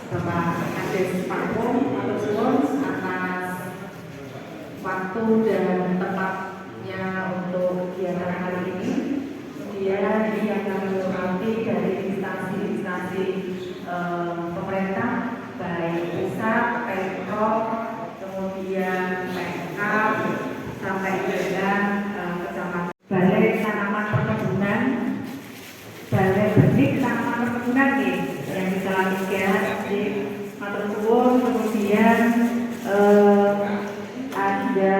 Bapak Kades Pak Pom atau suwun atas waktu dan tempatnya untuk kegiatan hari ini. Kemudian ini yang kami hormati dari instansi-instansi pemerintah, baik pusat, Pemprov, kemudian PMK, sampai dengan kecamatan Balai Tanaman Perkebunan, Balai Benih Tanaman Perkebunan yang di Salatiga di Matur Suwun, kemudian ada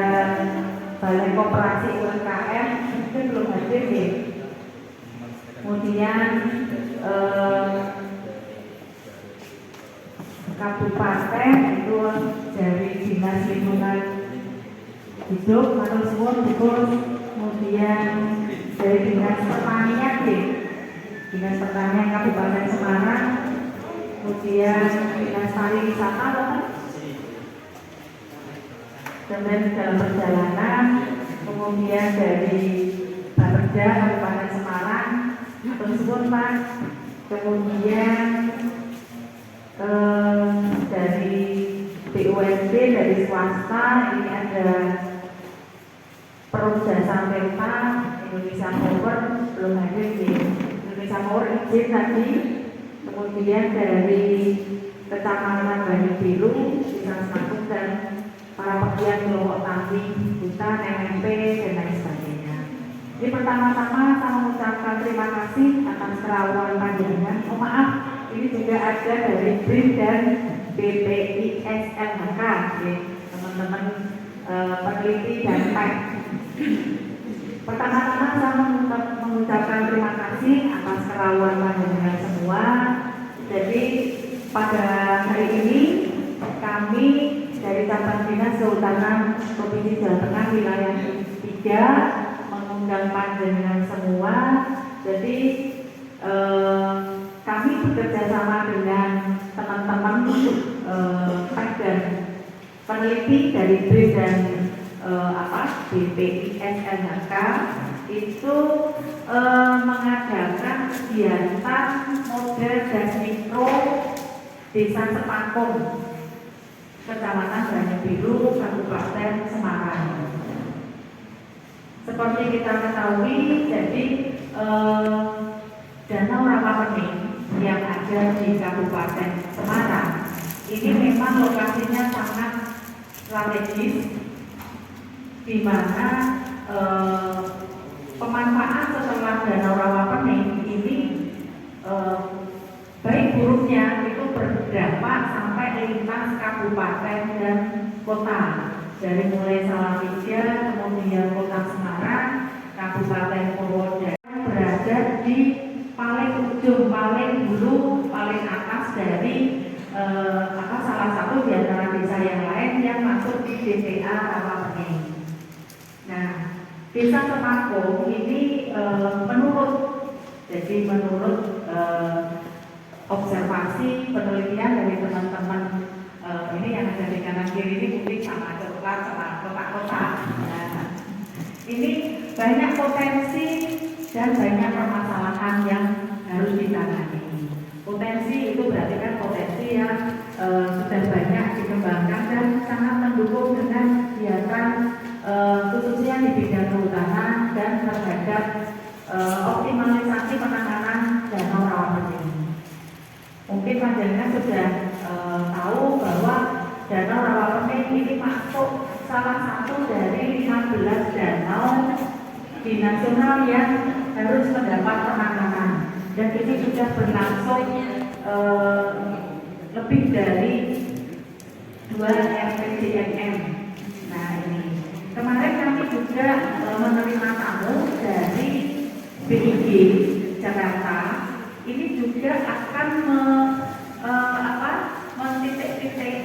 Balai Koperasi UMKM itu belum hadir nih. Kemudian kabupaten itu dari Dinas Lingkungan Hidup Matur Suwun, kemudian dari Dinas Pertanian Dinas Pertanian Kabupaten Semarang, kemudian Dinas Pariwisata dan dalam perjalanan, kemudian dari Bapeda Kabupaten Semarang, Suwun Pak, kemudian dari BUMD dari swasta ini ada Perujasa Delta, Indonesia Power belum hadir di Indonesia Power izin tadi, kemudian dari Kecamatan Banyu Biru, Desa Semakum dan para pegiat kelompok tani, hutan, MMP dan lain sebagainya. Jadi pertama-tama saya mengucapkan terima kasih atas kerawan panjenengan. Oh maaf, ini juga ada dari BRIN dan BPISLHK, teman-teman peneliti dan PEK. Pertama-tama saya mengucapkan terima kasih atas kerawan panjenengan semua. Jadi pada hari ini kami dari cabang dinas kehutanan Provinsi Jawa Tengah wilayah 3 mengundang panjenengan semua. Jadi kami bekerja sama dengan teman-teman PEK dan peneliti dari BRIN dan BPISLHK itu mengadakan kegiatan model das mikro Desa Sepakum, Kecamatan Banyu Biru, Kabupaten Semarang. Seperti kita ketahui, jadi Danau Rawapening yang ada di Kabupaten Semarang ini memang lokasinya sangat strategis, di mana pemanfaatan setelah Danau Rawapening ini baik buruknya itu berdampak sampai lintas kabupaten dan kota, dari mulai Salatiga, kemudian Kota Semarang, Kabupaten Purworejo berada di paling ujung, paling hulu, paling atas dari salah satu di antara desa yang lain yang masuk di DPA Rawapening. Nah, Desa Sepakum ini menurut observasi penelitian dari teman-teman ini yang ada di kanan kiri ini mungkin sama coklat sama kotak-kotak. Nah, ini banyak potensi dan banyak permasalahan yang harus ditangani. Potensi itu berarti kan potensi yang sudah banyak dikembangkan dan sangat mendukung dengan kegiatan khususnya di bidang kehutanan dan terhadap optimalisasi penanganan Danau Rawapening. Mungkin panjenengan sudah tahu bahwa Danau Rawapening ini masuk salah satu dari 15 danau di nasional yang harus mendapat penanganan, dan ini sudah berlangsung lebih dari 2 RPJMN. Nah ini kemarin kami juga menerima tamu dari BIG Jakarta. Ini juga akan mentitik-titik,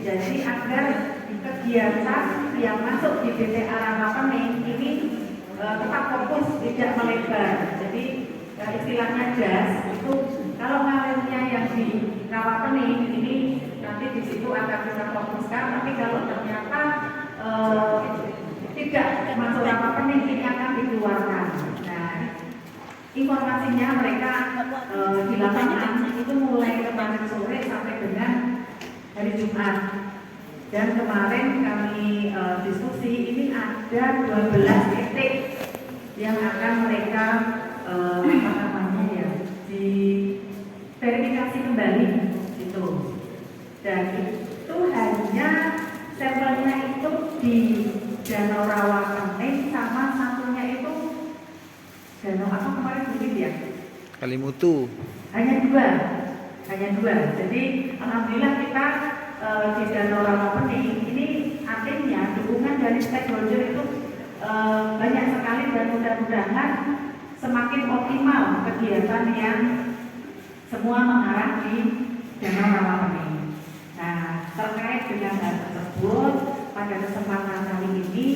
jadi agar kegiatan yang masuk di DPA Rawapening ini tetap fokus, tidak melebar. Jadi istilahnya das itu kalau ngalirnya yang di Rawapening ini nanti di situ akan kita fokuskan, tapi kalau ternyata tidak masuk Rawapening ini akan dikeluarkan. Nah, informasinya mereka di lapangan itu mulai kemarin sore sampai hari Jumat. Dan kemarin kami diskusi, ini ada 12 titik yang akan mereka diverifikasi kembali itu. Dan itu hanya sampelnya itu di Danau Rawapening, sama satunya itu danau apa kemarin begitu ya? Kalimutu. Hanya dua. Jadi alhamdulillah kita di Danau Rawapening ini artinya dukungan dari stakeholder itu banyak sekali, dan mudah-mudahan semakin optimal kegiatan yang semua mengarah di Danau Rawapening. Nah, terkait dengan hal tersebut, pada kesempatan kali ini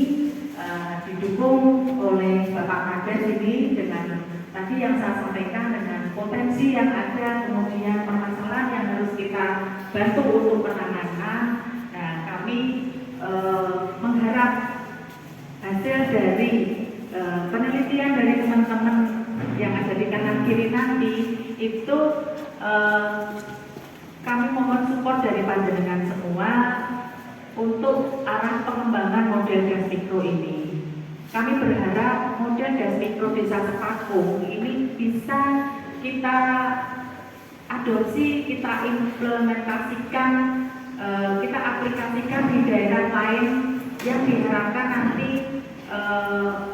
didukung oleh Bapak Kades ini dengan tadi yang saya sampaikan, dengan potensi yang ada, kemudian permasalahan yang harus kita bantu untuk penanganan. Nah, kami mengharap hasil dari penelitian dari teman-teman yang ada di kanan kiri nanti itu kami mohon support dari panjenengan semua untuk arah pengembangan model gas mikro ini. Kami berharap model gas mikro Desa Sepakung ini bisa kita adopsi, kita implementasikan, kita aplikasikan di daerah lain yang diharapkan nanti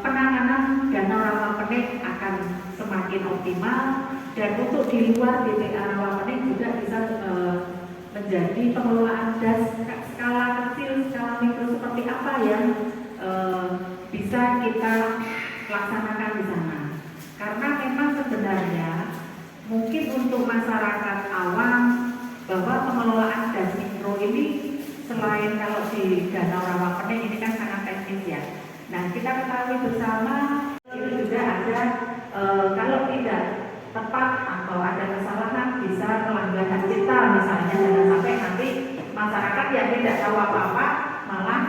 penanganan Danau Rawapening akan semakin optimal, dan untuk di luar DPA Rawapening juga bisa menjadi pengelolaan gas skala kecil, skala mikro seperti apa yang bisa kita laksanakan di sana. Karena memang sebenarnya mungkin untuk masyarakat awam bahwa pengelolaan gas mikro ini selain kalau di Danau Rawapening ini kan sangat teknis ya. Nah, kita ketahui bersama itu juga ada kalau tidak tepat atau ada kesalahan bisa melanggar hak cipta misalnya, jangan sampai nanti masyarakat yang tidak tahu apa-apa malah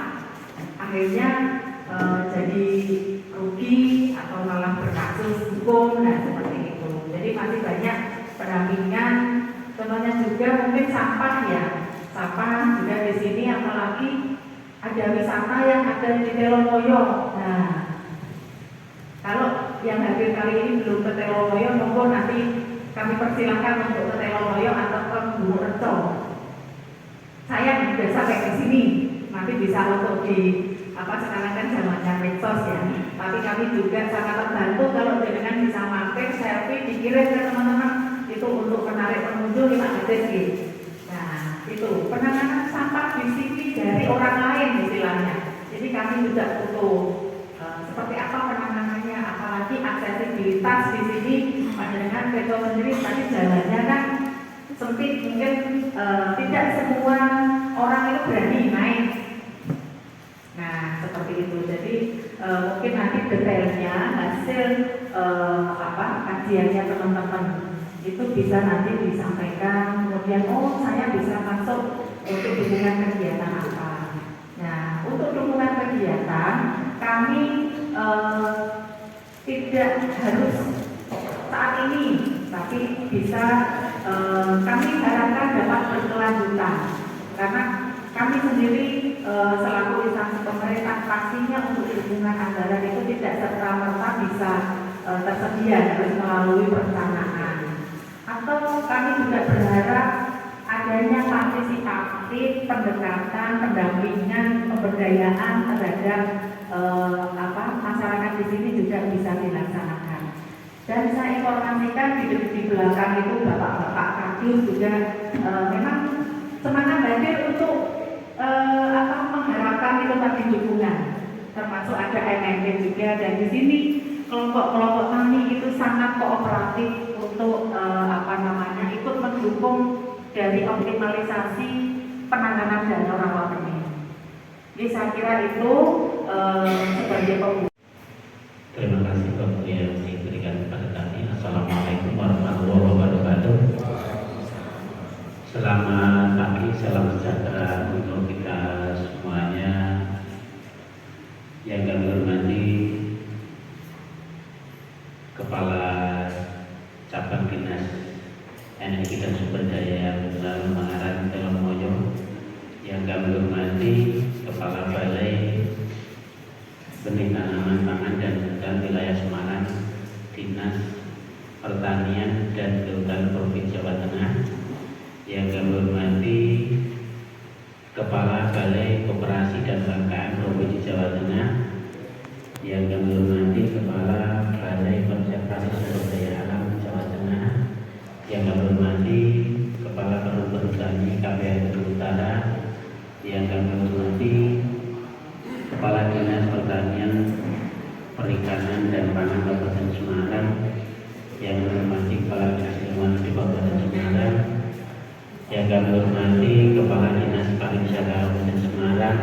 akhirnya jadi rugi atau malah berkasus hukum dan seperti itu. Jadi masih banyak pendampingan, contohnya juga mungkin sampah ya, sampah juga di sini, apalagi ada wisata yang ada di Telomoyo. Nah, kalau yang hadir kali ini belum ke Telomoyo, monggo nanti kami persilahkan untuk ke Telomoyo atau ke Gunung Reco. Saya sudah sampai ke sini, nanti bisa untuk di sekarang kan zamannya medsos ya. Tapi kami juga sangat terbantu kalau dengan bisa mampir selfie dikirim ke teman-teman itu untuk menarik pengunjung 5 detik. Nah, itu penanganan sampah di sini dari orang lain istilahnya. Jadi kami juga butuh seperti apa penanganannya, apalagi aksesibilitas di sini. Dengan Beto sendiri tadi jalannya kan sempit, mungkin tidak semua orang itu berani naik. Nah, seperti itu. Jadi mungkin nanti detailnya hasil kajiannya teman-teman itu bisa nanti disampaikan. Kemudian saya bisa masuk untuk dukungan kegiatan apa. Nah, untuk dukungan kegiatan kami tidak harus saat ini, tapi bisa kami harapkan dapat berkelanjutan, karena kami sendiri selaku instansi pemerintah pastinya untuk dukungan anggaran itu tidak serta-merta bisa tersedia, harus melalui perencanaan. Atau kami juga berharap adanya partisipasi, pendekatan, pendampingan, pemberdayaan terhadap masyarakat di sini juga bisa dilaksanakan. Dan saya informasikan di belakang itu Bapak-bapak Kadus juga memang semangat hadir untuk mengharapkan itu tadi dukungan, termasuk ada MND juga, dan di sini kelompok-kelompok tani itu sangat kooperatif untuk ikut mendukung dari optimalisasi penanganan Danau Rawapening. Jadi saya kira itu sebagai pembuka. Terima kasih waktu yang diberikan kepada kami. Assalamualaikum warahmatullahi wabarakatuh. Selamat pagi, salam sejahtera untuk kita semuanya. Yang kami hormati Kepala Cabang Dinas Energi dan Sumber Daya Mineral Mangaran Telomoyo, kami hormati Kepala Balai Koperasi dan UMKM Provinsi Jawa Tengah, yang kami hormati Kepala Balai Konservasi Sumber Daya Alam Jawa Tengah, yang kami hormati Kepala Perhutani KPH Utara, yang kami hormati Kepala Dinas Pertanian, Perikanan dan Pangan Kabupaten Semarang, yang kami hormati Kepala Dinas Lingkungan Hidup Kabupaten Semarang, yang kami hormati Kepala Dinas Pariwisata Kabupaten Semarang,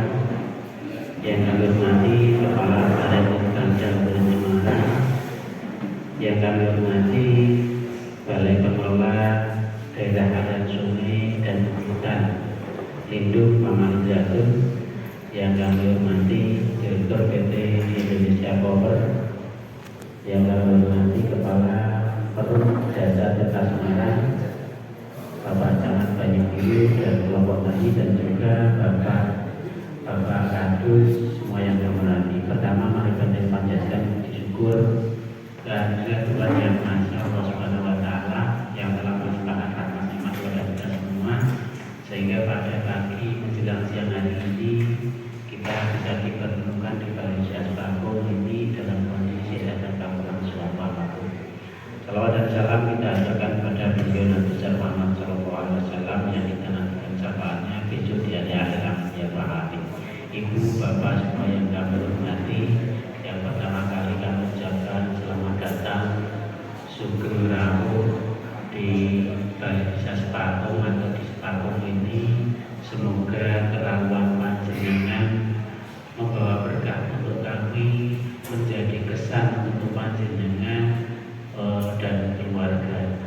yang kami hormati Kepala Balai Koperasi Kabupaten Semarang, yang kami hormati Balai Pengelola Daerah Aliran Sungai dan Hutan Lindung Pamali Jatun, yang kami hormati Direktur PT Indonesia Power, yang kami hormati Kepala Perum Jasa Tirta Semarang, Bapak Camat Banyubiru dan kelompok tani, dan juga Bapak Kadus, semua yang kami hormati. Pertama, mari kita panjatkan puji syukur dan Tuhan Yang Maha Esa Allah Subhanahu Wa Taala yang telah melimpahkan nikmat kepada kita semua, sehingga pada pagi menjelang siang hari ini kita bisa dipertemukan di Balai Sembako ini dalam kondisi sehat dan tanpa suatu apapun. Salawat dan salam kita ajarkan pada beliau Nabi besar Muhammad Sallallahu Alaihi Wasallam yang kita nantikan syafaatnya besok di hari akhirat ya Pak. Ibu bapak semua yang kami hormati, yang pertama kali kami ucapkan selamat datang Sugeng Rawu di Balai Desa Sepatung atau di Sepatung ini. Semoga kerawan panjenengan membawa berkah untuk kami, menjadi kesan untuk panjenengan dan keluarga.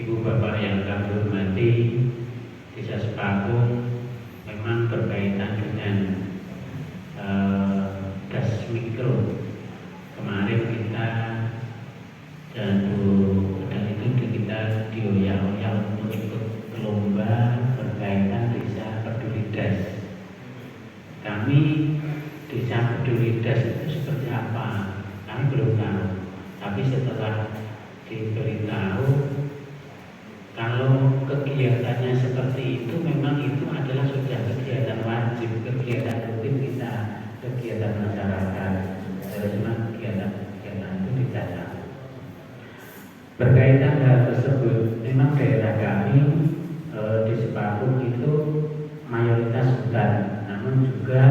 Ibu bapak yang kami hormati, Desa Sepatung memang berkaitan dengan gas mikro. Kemarin kita dan itu kita dioyak-oyak untuk ikut lomba berkaitan Desa Peduli Das. Kami Desa Peduli Das itu seperti apa? Kami belum tahu. Tapi setelah diberitahu kalau kegiatannya seperti itu, memang itu adalah sudah kegiatan wajib, kegiatan rutin kita, kegiatan masyarakat. Seharusnya kegiatan itu dicatat. Berkaitan hal tersebut, memang daerah kami di Sepatung itu mayoritas hutan, namun juga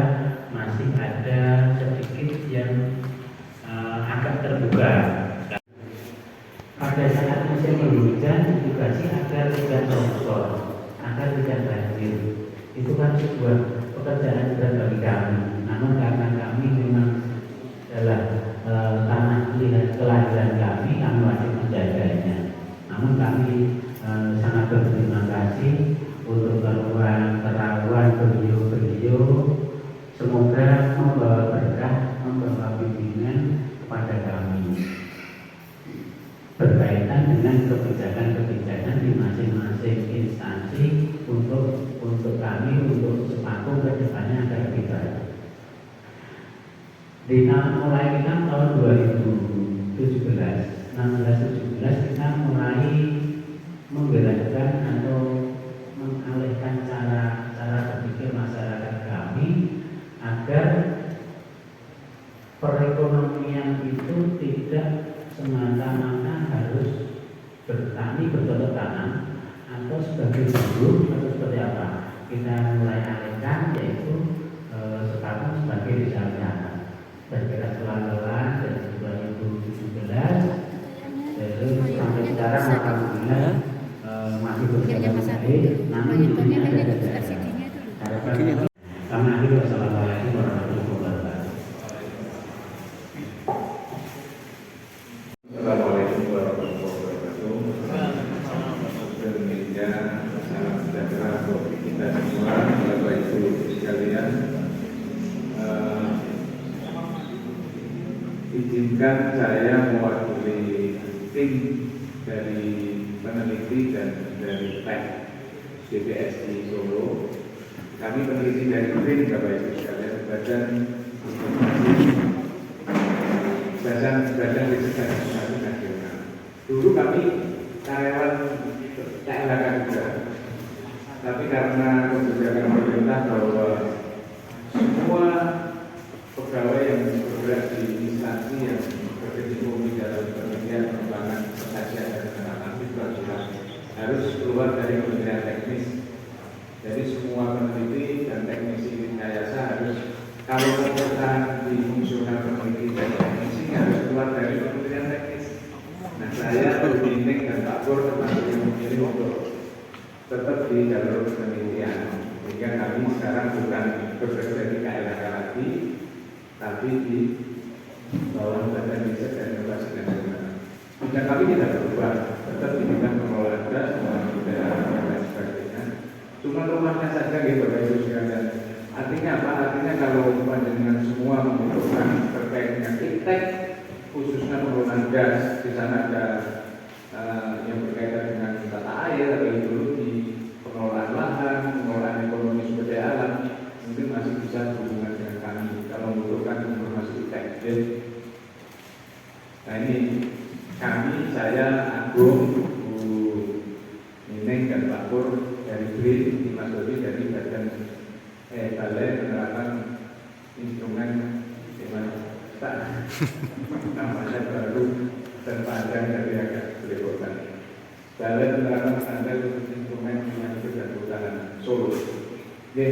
masih ada sedikit yang agak terbuka. Pada saat musim hujan edukasi agar tidak longsor, agar tidak banjir. Itu kan sebuah pekerjaan berat bagi kami. Namun karena kami memang adalah tanah kelahiran kami wajib menjaganya. Namun kami sangat berterima kasih untuk kerawan beliau-beliau. Semoga membawa berkah, membawa bimbingan kepada kami berkaitan dengan kebijakan-kebijakan di masing-masing instansi untuk kami, untuk Sepatung ke depannya agar lebih baik. Mulai kita tahun 2017, 16-17 kita mulai menggerakkan atau mengalihkan cara berpikir masyarakat kami agar perekonomian itu tidak semata-mata harus bertani, bercocok tanam atau sebagai buruh atau seperti apa. Kita mulai alihkan, yaitu Sepatung sebagai desa wisata. Bergerak pelan-pelan dari 2017, terus sampai sekarang alhamdulillah masih berjalan baik. Namun ini ada harapan. Kami akhiri wassalamualaikum warahmatullahi wabarakatuh. Assalamualaikum warahmatullahi wabarakatuh. Demikian salam sejahtera bagi kita semua, Bapak Ibu sekalian. Izinkan saya mewakili tim dari peneliti dan dari TEK DPSI Solo. Kami peneliti dari BRIN, Bapak Ibu sekalian, Badan Riset Informasi Nasional. Dulu kami karyawan CLHK juga. Tapi karena kebijakan pemerintah bahwa semua pegawai yang bergerak di instansi yang berkecimpung di dalam penelitian pengembangan pengkajian dan penerapan itu harus keluar dari Kementerian Teknis. Jadi semua peneliti dan teknisi rekayasa harus, kalau perusahaan di fungsional peneliti dan teknisi harus keluar dari Kementerian Teknis. Nah, saya Binik dan Pak Pur termasuk yang memilih untuk tetap di jalur penelitian, sehingga kami sekarang bukan bekerja di KLHK lagi, tapi di bawah Badan Riset dan Inovasi Nasional. Dan kami tidak berubah, tetap di bidang pengelolaan gas, pengelolaan udara, dan lain sebagainya. Cuma rumahnya saja gitu, Bapak Ibu sekalian. Artinya apa? Artinya kalau panjenengan semua membutuhkan terkait dengan iptek, khususnya pengelolaan gas, di sana ada yang berkaitan dengan tata air atau hidrologi, pengelolaan lahan, pengelolaan ekonomi sumber daya alam, mungkin masih bisa berhubungan dengan kami kalau membutuhkan informasi teknis. Nah ini kami, saya, Agung, Bu Nining dan Pak Pur dari BRIN, Mas Dodi dari Badan Balai Penerapan Instrumen namanya baru dan panjang dari agak belepotan. Balai Penerapan Standar Instrumen Lingkungan Hidup dan Kehutanan Solo. Oke,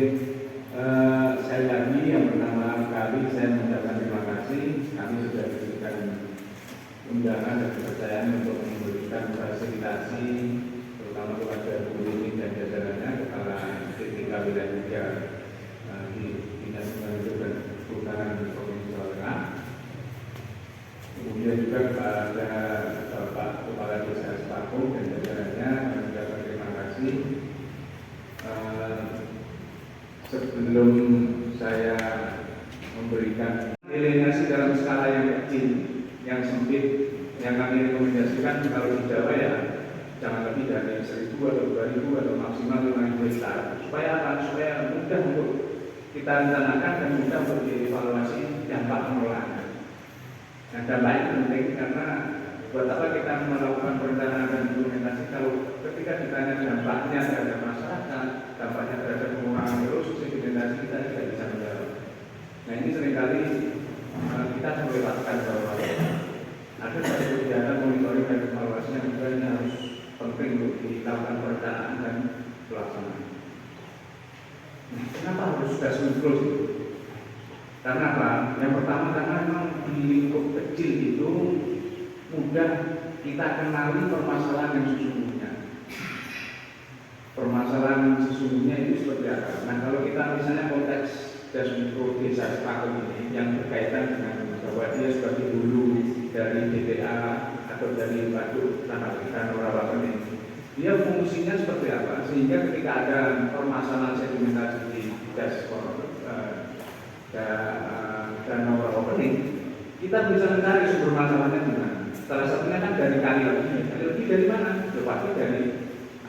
sekali lagi yang pertama kali saya mengucapkan terima kasih. Kami sudah diberikan undangan dan kepercayaan untuk memberikan fasilitasi terutama kepada Bu Lini dan jajarannya, Kepala DPK Wilayah 3 di Dinas Lingkungan Hidup dan Kehutanan Provinsi Jawa Tengah. Kemudian juga kepada Bapak Kepala Desa Sepaku dan jajarannya, kami mengucapkan terima kasih. Sebelum saya memberikan eliminasi dalam skala yang kecil, yang sempit, yang kami rekomendasikan kalau di Jawa ya jangan lebih dari 1.000 atau 2.000 atau maksimal 5.000 hektar. Supaya apa? Supaya mudah untuk kita rencanakan dan mudah untuk dievaluasi dampak pengelolaannya. Nah, dampak itu penting karena buat apa kita melakukan perencanaan dan implementasi kalau ketika ditanya dampaknya terhadap masyarakat, dampaknya terhadap pengurangan erosi sedimentasi, kita tidak bisa menjawab. Nah ini seringkali kita melewatkan bahwa ada satu kegiatan monitoring dan evaluasi yang juga ini harus penting untuk dilakukan perencanaan dan pelaksanaan. Nah, kenapa harus sudah sinkron? Karena apa? Yang pertama karena memang di lingkup kecil itu mudah kita kenali permasalahan yang sesungguhnya. Permasalahan sesungguhnya itu seperti apa? Nah kalau kita misalnya konteks Dasmikro Desa Sepaku ini yang berkaitan dengan bahwa dia sebagai hulu dari DTA atau dari waduk tanah dan rawa ini, dia fungsinya seperti apa? Sehingga ketika ada permasalahan sedimentasi di danau rawa ini, kita bisa mencari sumber masalahnya di mana. Salah satunya kan dari kali lebih dari mana? Pasti dari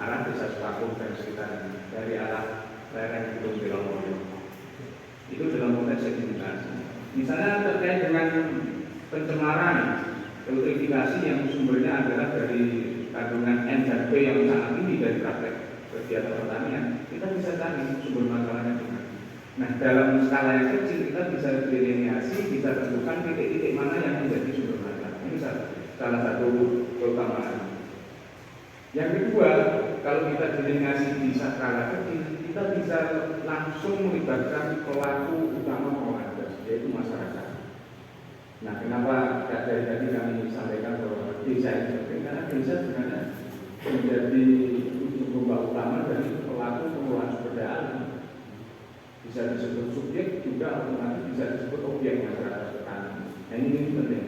arah Desa Sepaku dan sekitarnya, dari arah lereng Gunung Tilongmoyo. Itu dalam konteks sedimentasi. Misalnya terkait dengan pencemaran, eutrifikasi yang sumbernya adalah dari kandungan N dan P yang sangat tinggi dari praktek kegiatan pertanian, kita bisa cari sumber masalahnya di mana. Nah, dalam skala yang kecil kita bisa delineasi, bisa tentukan titik-titik mana yang menjadi sumber masalah. Ini salah satu keutamaan. Yang kedua, kalau kita delineasi di skala kecil, kita bisa langsung melibatkan pelaku utama pengelolaan gas, yaitu masyarakat. Nah, kenapa dari tadi kami sampaikan bahwa desa itu penting? Karena desa sebenarnya menjadi ujung tombak utama dari pelaku pengelolaan sumber daya alam. Bisa disebut subjek, juga otomatis bisa disebut objek masyarakat petani. Nah, ini penting.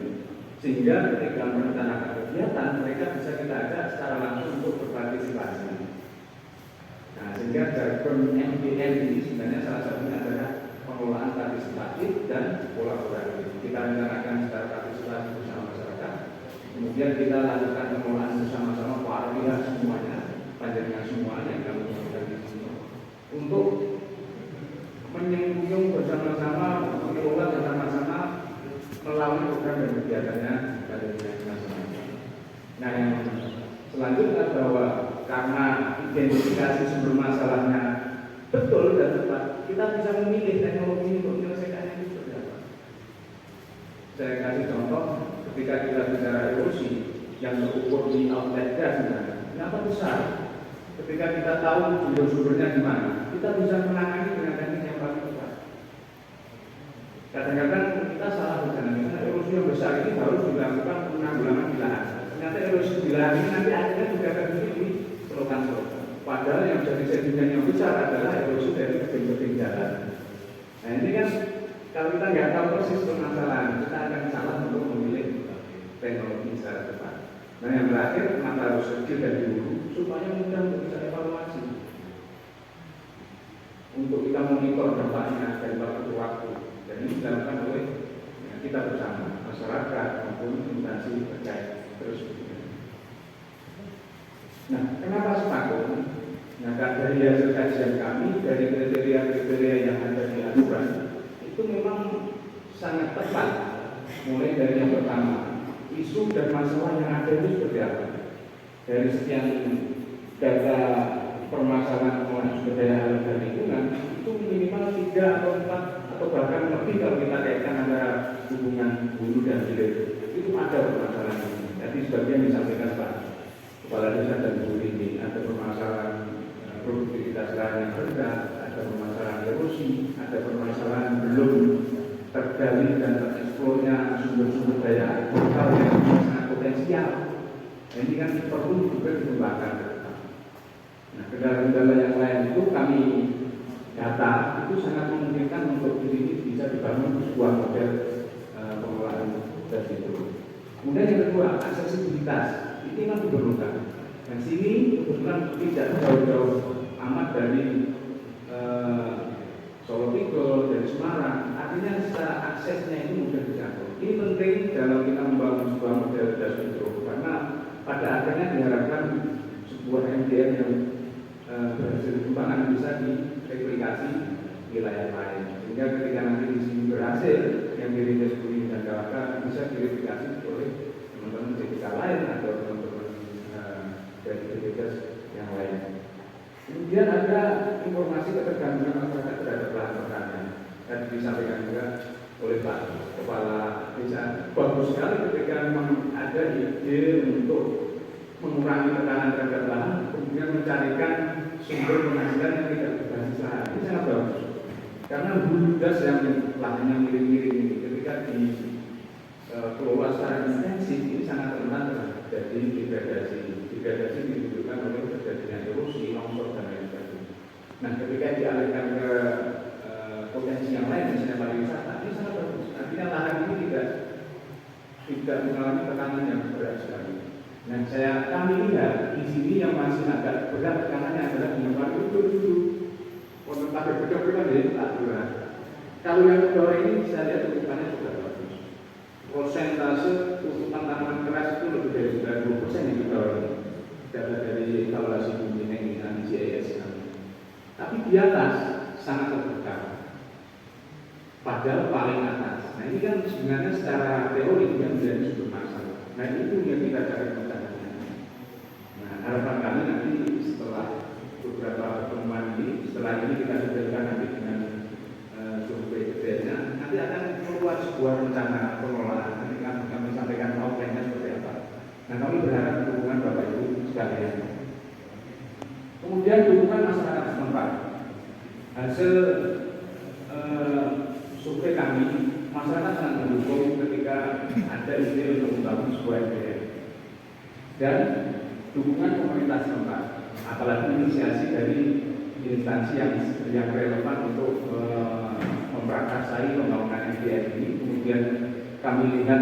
Sehingga ketika merencanakan kegiatan, mereka bisa kita ajak secara langsung untuk berpartisipasi. Nah, sehingga jargon MPN ini sebenarnya salah satunya adalah pengelolaan partisipatif dan kolaboratif. Kita rencanakan secara partisipatif bersama masyarakat, kemudian kita lakukan pengelolaan bersama-sama para pihak semuanya, panjenengan semua yang kami lakukan di sini, untuk menyembunyikan bersama-sama, mengelola bersama-sama melalui program dan kegiatannya pada dinas masing-masing. Nah, yang selanjutnya bahwa karena identifikasi sumber masalahnya betul dan tepat, kita bisa memilih teknologi untuk menyelesaikannya itu seperti apa. Saya kasih contoh, ketika kita bicara erosi yang terukur di outlet gas, kenapa besar? Ketika kita tahu sumber-sumbernya di mana, kita bisa menangani dengan teknik yang paling tepat. Kadang-kadang kita salah berjalan, karena erosi yang besar ini harus dilakukan penanggulangan di lahan. Ternyata erosi di lahan ini nanti akhirnya juga terjadi di selokan-selokan. Padahal yang jadi sedimen yang besar adalah erosi dari tebing-tebing jalan. Nah ini kan kalau kita nggak tahu persis permasalahan, kita akan salah untuk memilih teknologi secara tepat. Nah yang terakhir, maka harus kecil dan dulu supaya mudah untuk bisa evaluasi, untuk kita monitor dampaknya dari waktu ke waktu. Dan ini dilakukan oleh kita bersama, masyarakat maupun instansi terkait terus. Nah, kenapa sepakum? Nah, dari hasil kajian kami, dari kriteria-kriteria yang ada di aturan, itu memang sangat tepat. Mulai dari yang pertama, isu dan masalah yang ada itu seperti apa? Dari sekian data permasalahan pengelolaan sumber daya alam dan lingkungan, itu minimal 3 atau 4 atau bahkan lebih kalau kita kaitkan antara hubungan hulu dan hilir. Itu ada permasalahan ini. Jadi sebagian disampaikan Pak Kepala Desa dan Bu ini, ada permasalahan produktivitas lahan yang rendah, ada permasalahan erosi, ada permasalahan belum tergali dan tereksplornya sumber-sumber daya air lokal yang sangat potensial. Nah, ini kan perlu juga dikembangkan. Nah, kendala-kendala yang lain itu kami data itu sangat memungkinkan untuk ini bisa dibangun sebuah model pengelolaan gas itu. Kemudian yang kedua, aksesibilitas ini kan diperlukan. Dan sini kebetulan tidak jauh-jauh amat dari Solo Tigol, dari Semarang, artinya secara aksesnya itu mudah dijangkau. Ini penting dalam kita membangun sebuah model gas hidro, karena pada akhirnya diharapkan sebuah MDM yang berhasil dikembangkan bisa direplikasi wilayah lain. Sehingga ketika nanti di sini berhasil, yang dirintis Kuning dan kawan-kawan bisa direplikasi oleh teman-teman JPK lain atau teman-teman dari BPJS yang lain. Kemudian ada informasi ketergantungan masyarakat terhadap lahan pertanian. Tadi disampaikan juga oleh Pak Kepala Desa. Bagus sekali ketika memang ada ide untuk mengurangi tekanan terhadap lahan, kemudian mencarikan sumber penghasilan yang tidak berbasis lahan. Ini sangat bagus. Karena hulu gas yang lahannya miring-miring ini ketika dikelola secara intensif ini sangat rentan terjadi degradasi. Degradasi ditunjukkan oleh terjadinya erosi, longsor dan lain sebagainya. Nah, ketika dialihkan ke potensi yang lain, misalnya pariwisata, ini sangat bagus. Artinya lahan ini tidak mengalami tekanan yang berat sekali. Nah, kami lihat di sini yang masih agak berat tekanannya adalah di nomor itu dulu. Untuk pakai bedok kita lihat tak berat. Kalau yang kedua ini saya lihat tutupannya juga bagus. Persentase tutupan tanaman keras itu lebih dari 90% yang kita data dari evaluasi bumi dengan GIS kami. Tapi di atas sangat terbuka. Padahal paling atas. Nah ini kan sebenarnya secara teori yang menjadi sumber masalah. Nah itu yang kita cari pencahayaan. Nah harapan kami nanti setelah beberapa pertemuan ini, setelah ini kita sudah nanti dengan survei detailnya, nanti akan keluar sebuah rencana pengelolaan. Nanti kami sampaikan outline-nya seperti apa. Nah kami berharap dukungan Bapak Ibu sekalian. Kemudian dukungan masyarakat setempat. Hasil survei kami, masyarakat sangat mendukung ketika ada ide untuk membangun sebuah MDM dan dukungan pemerintah setempat, apalagi inisiasi dari instansi yang relevan untuk memprakarsai pembangunan MDM ini. Kemudian kami lihat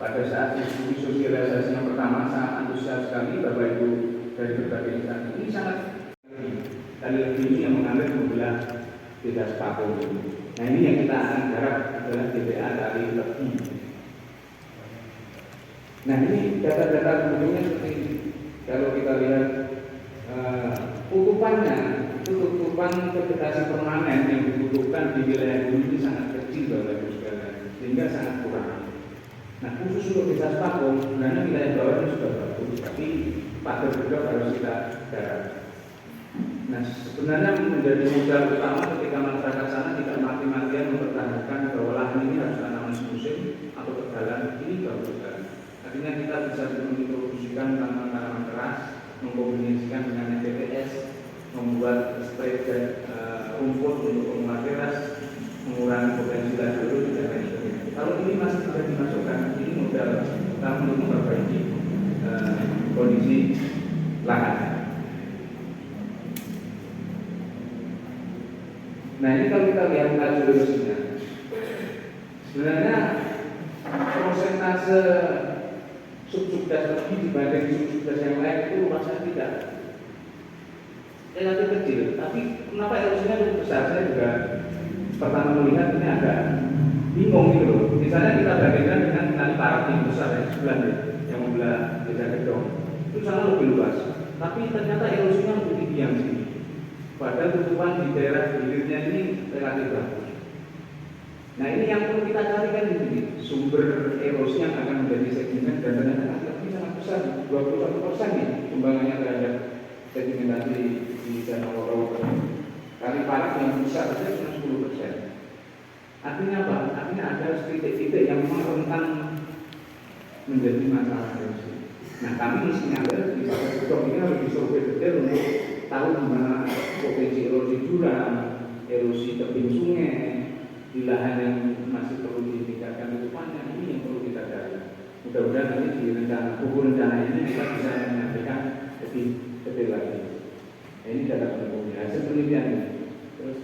pada saat diskusi sosialisasi yang pertama sangat antusias sekali Bapak Ibu dari berbagai instansi. Ini sangat tadi lebih ini yang mengambil membelah beda sepaku. Nah ini yang kita akan garap adalah DPA dari lebih. Nah ini data-data penduduknya seperti ini. Kalau kita lihat tutupannya, itu tutupan vegetasi permanen yang dibutuhkan di wilayah bumi ini sangat kecil Bapak Ibu sekalian, sehingga sangat kurang. Nah khusus untuk desa Sepaku, sebenarnya wilayah bawah ini sudah bagus, tapi pada juga harus kita garap. Nah, sebenarnya menjadi modal utama ketika masyarakat sana tidak mati-matian mempertahankan bahwa lahan ini harus tanaman musim atau tegalan, ini bagus sekali. Artinya kita bisa mengintroduksikan tanaman-tanaman keras, mengkombinasikan dengan TPS, membuat spray dan rumput untuk penguat teras, mengurangi potensi lalu dan lain sebagainya. Kalau ini masih bisa dimasukkan, ini modal utama untuk memperbaiki kondisi lahan. Nah, ini kalau kita lihat laju erosinya, sebenarnya prosentase subsubdas lebih dibanding subsubdas yang lain itu rasanya tidak relatif kecil. Tapi kenapa erosinya cukup besar? Saya juga pertama melihat ini agak bingung gitu loh. Misalnya kita bandingkan dengan Kali Parak yang besar ya, sebelah yang membelah Desa Gedong, itu sangat lebih luas. Tapi ternyata erosinya lebih tinggi yang sini. Padahal tutupan di daerah hilirnya ini relatif bagus. Nah, ini yang perlu kita cari kan di sini, sumber erosi yang akan menjadi sedimen dan ternyata lebih sangat besar, 21% nih sumbangannya terhadap sedimentasi di Danau Roro. Kali Parak yang besar saja cuma 10%. Artinya apa? Artinya ada titik-titik yang memang rentan menjadi masalah erosi. Nah, kami mestinya ada di Pasar Gedong ini harus disurvei detail untuk tahu di mana potensi erosi jurang, erosi tebing sungai, di lahan yang masih perlu ditingkatkan tutupannya. Ini yang perlu kita cari. Mudah-mudahan nanti di buku rencana ini kita bisa menyampaikan lebih detail lagi. Nah, ini data penelitian hasil penelitian ini. Terus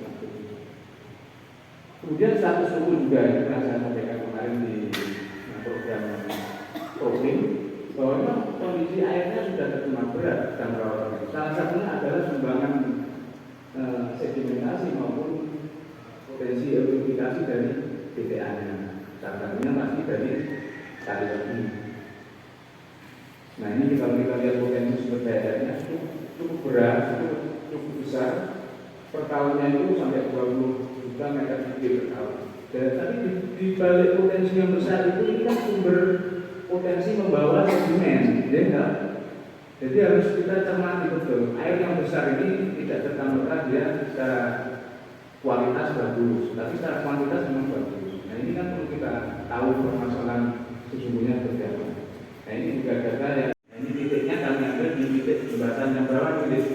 kemudian status suhu juga yang pernah saya sampaikan kemarin di program Program bahwa memang kondisi airnya sudah tercemar berat dan rawan. Salah satunya adalah sumbangan sedimentasi maupun potensi eutrofikasi dari BTA-nya. Salah satunya pasti dari kali ini. Nah, ini kalau kita lihat potensi sumber daya airnya cukup berat, cukup besar. Per tahunnya itu sampai 20 juta meter kubik per tahun. Dan tapi di balik potensi yang besar itu ini kan sumber potensi membawa sedimen, ya enggak? Jadi harus kita cermati betul. Air yang besar ini tidak serta-merta dia secara kualitas bagus, tapi secara kuantitas memang bagus. Nah, ini kan perlu kita tahu permasalahan sesungguhnya seperti apa. Nah, ini juga data yang ini titiknya kami ambil di titik jembatan yang berapa titik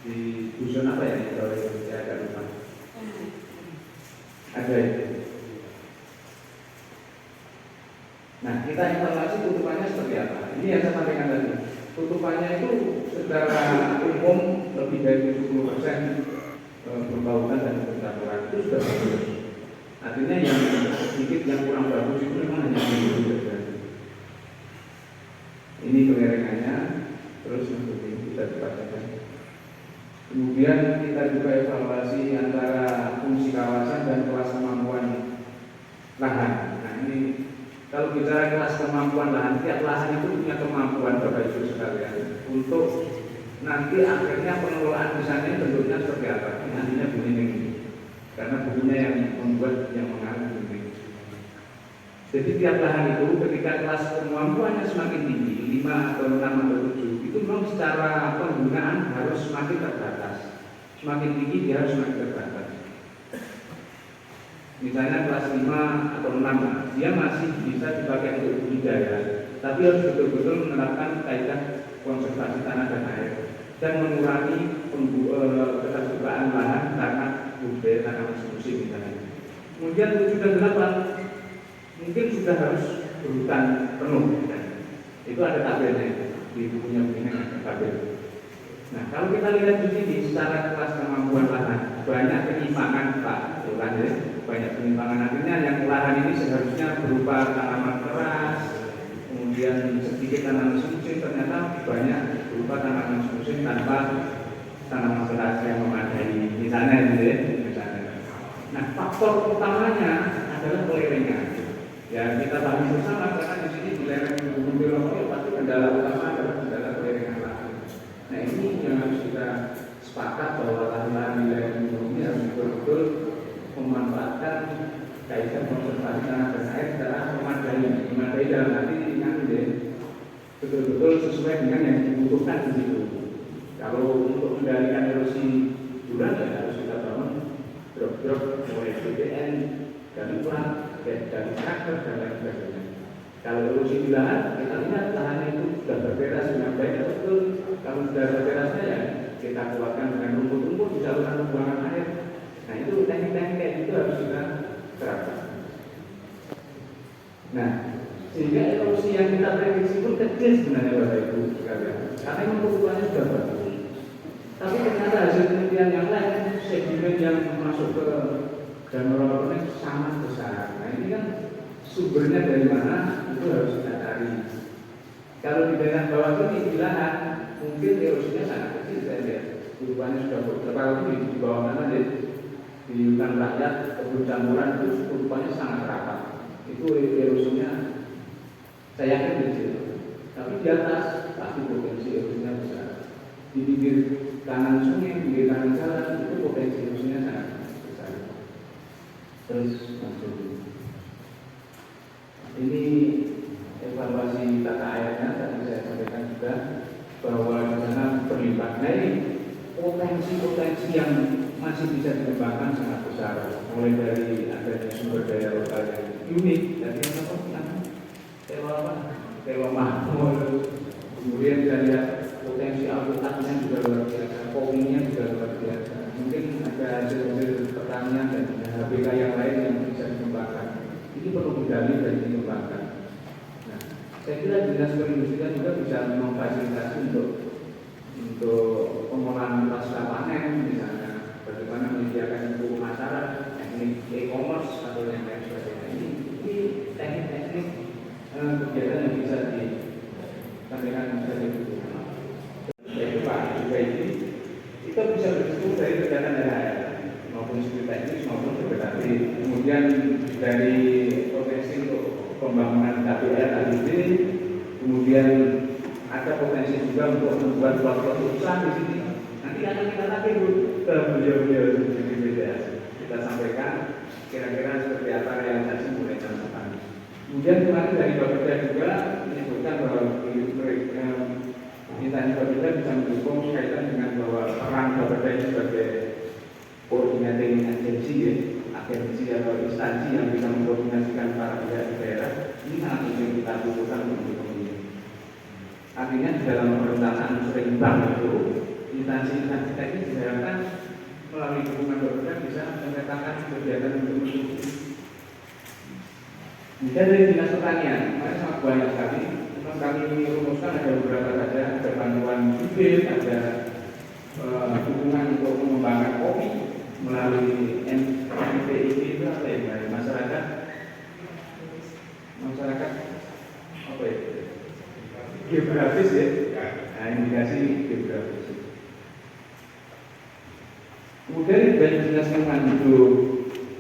di dusun apa ya? Kalau saya agak lupa. Ada itu. Nah, kita informasi tutupannya seperti apa? Ini yang saya sampaikan tadi. Tutupannya itu secara umum lebih dari 70% berbautan dan bercaturan itu sudah bagus. Artinya yang sedikit yang kurang bagus itu memang hanya di saja. Ini kelerenganya, terus seperti kita bacakan. Kemudian kita juga evaluasi antara fungsi kawasan dan kelas kemampuan lahan. Nah, ini kalau bicara kelas kemampuan lahan, tiap lahan itu punya kemampuan Bapak Ibu sekalian untuk nanti akhirnya pengelolaan di sana bentuknya seperti apa. Ini nantinya begini karena bunyinya yang membuat yang mengarah begini. Jadi tiap lahan itu ketika kelas kemampuannya semakin tinggi, 5 atau 6 atau 7, itu memang secara penggunaan harus semakin terbatas. Semakin tinggi dia harus semakin terbatas. Misalnya kelas 5 atau 6, dia masih bisa dipakai untuk budidaya, tapi harus betul-betul menerapkan kaidah konservasi tanah dan air dan mengurangi keterbukaan lahan karena budidaya tanaman musim misalnya. Kemudian 7 dan 8 mungkin sudah harus berhutan penuh. Itu ada tabelnya di bukunya begini tabel. Nah, kalau kita lihat di sini secara kelas kemampuan lahan banyak penyimpangan Pak, banyak penyimpangan. Artinya yang lahan ini seharusnya berupa tanaman keras, kemudian sedikit tanaman musim, ternyata banyak berupa tanaman musim tanpa tanaman keras yang memadai. Misalnya, misalnya. Nah, faktor utamanya adalah pelerengan. Ya, kita pahami bersama karena di sini di lereng Gunung Bromo pasti kendala utama adalah kendala pelerengan lahan. Nah, ini yang harus kita sepakat bahwa lahan-lahan di lereng Gunung ini harus betul-betul memanfaatkan kaitan konservasi tanah dan air secara memadai dalam arti ingat deh, betul-betul sesuai dengan yang dibutuhkan di situ. Kalau untuk mengendalikan erosi jurang ya harus kita bangun drop-drop mulai BPN, dari kurang, dari traktor dan lain sebagainya. Kalau erosi di lahan, kita lihat lahannya itu sudah berteras dengan baik atau betul. Kalau sudah berterasnya ya kita kuatkan dengan rumput-rumput di saluran pembuangan air. Nah itu teknik-teknik kayak gitu harus kita terapkan. Nah, sehingga erosi yang kita prediksi pun kecil sebenarnya Bapak Ibu sekalian. Karena memang kebutuhannya sudah bagus. Tapi ternyata hasil penelitian yang lain, sedimen yang masuk ke danau Rawapening sangat besar. Nah ini kan sumbernya dari mana itu harus kita cari. Kalau di daerah bawah ini di lahan mungkin erosinya sangat kecil saya lihat. Kebutuhannya sudah berapa di bawah mana di hutan rakyat kebun campuran itu kebutuhannya sangat rapat. Itu erosinya saya yakin kecil. Tapi di atas pasti potensi erosinya besar. Di pinggir kanan sungai, pinggir kanan jalan itu potensi erosinya sangat besar. Terus masuk. Ini evaluasi tata airnya tadi saya sampaikan juga bahwa di sana berlimpah. Nah ini potensi-potensi yang masih bisa dikembangkan sangat besar. Mulai dari adanya sumber daya lokal yang unik, dari Tewa Makmur. Kemudian kita lihat potensi habitatnya juga luar biasa, kopinya juga luar biasa. Mungkin ada hasil-hasil pertanian dan HBK yang lain yang bisa dikembangkan. Ini perlu digali dan dikembangkan. Nah, saya kira dinas perindustrian juga bisa memfasilitasi untuk pengolahan pasca panen, misalnya bagaimana menyediakan buku masyarakat, teknik e-commerce atau yang lain sebagainya. Ini teknik-teknik kegiatan yang bisa disampaikan dari itu Pak juga ini kita bisa berhitung dari kegiatan daerah maupun studi teknis maupun berbagai. Kemudian dari potensi untuk pembangunan KPR ADB, kemudian ada potensi juga untuk membuat suatu usaha di sini. Nanti akan kita tagih ke beliau-beliau di BDS. Kita sampaikan kira-kira seperti apa realisasi mulai tahun depan. Kemudian kemarin dari Bapeda juga menyebutkan bahwa mintanya Bapeda bisa mendukung kaitan dengan bahwa peran Bapeda ini sebagai coordinating agency ya, agensi atau instansi yang bisa mengkoordinasikan para pihak di daerah. Ini sangat penting kita butuhkan untuk ini. Artinya di dalam perencanaan seimbang itu instansi-instansi teknis diharapkan melalui dukungan Bapeda bisa memetakan kegiatan untuk mendukung. Kemudian dari dinas pertanian, kemarin sangat banyak sekali. Memang kami rumuskan ada beberapa saja, ada bantuan bibit, ada dukungan untuk mengembangkan kopi melalui NPIP itu apa ya, dari masyarakat apa ya, geografis ya, nah, indikasi geografis. Kemudian dari dinas lingkungan hidup,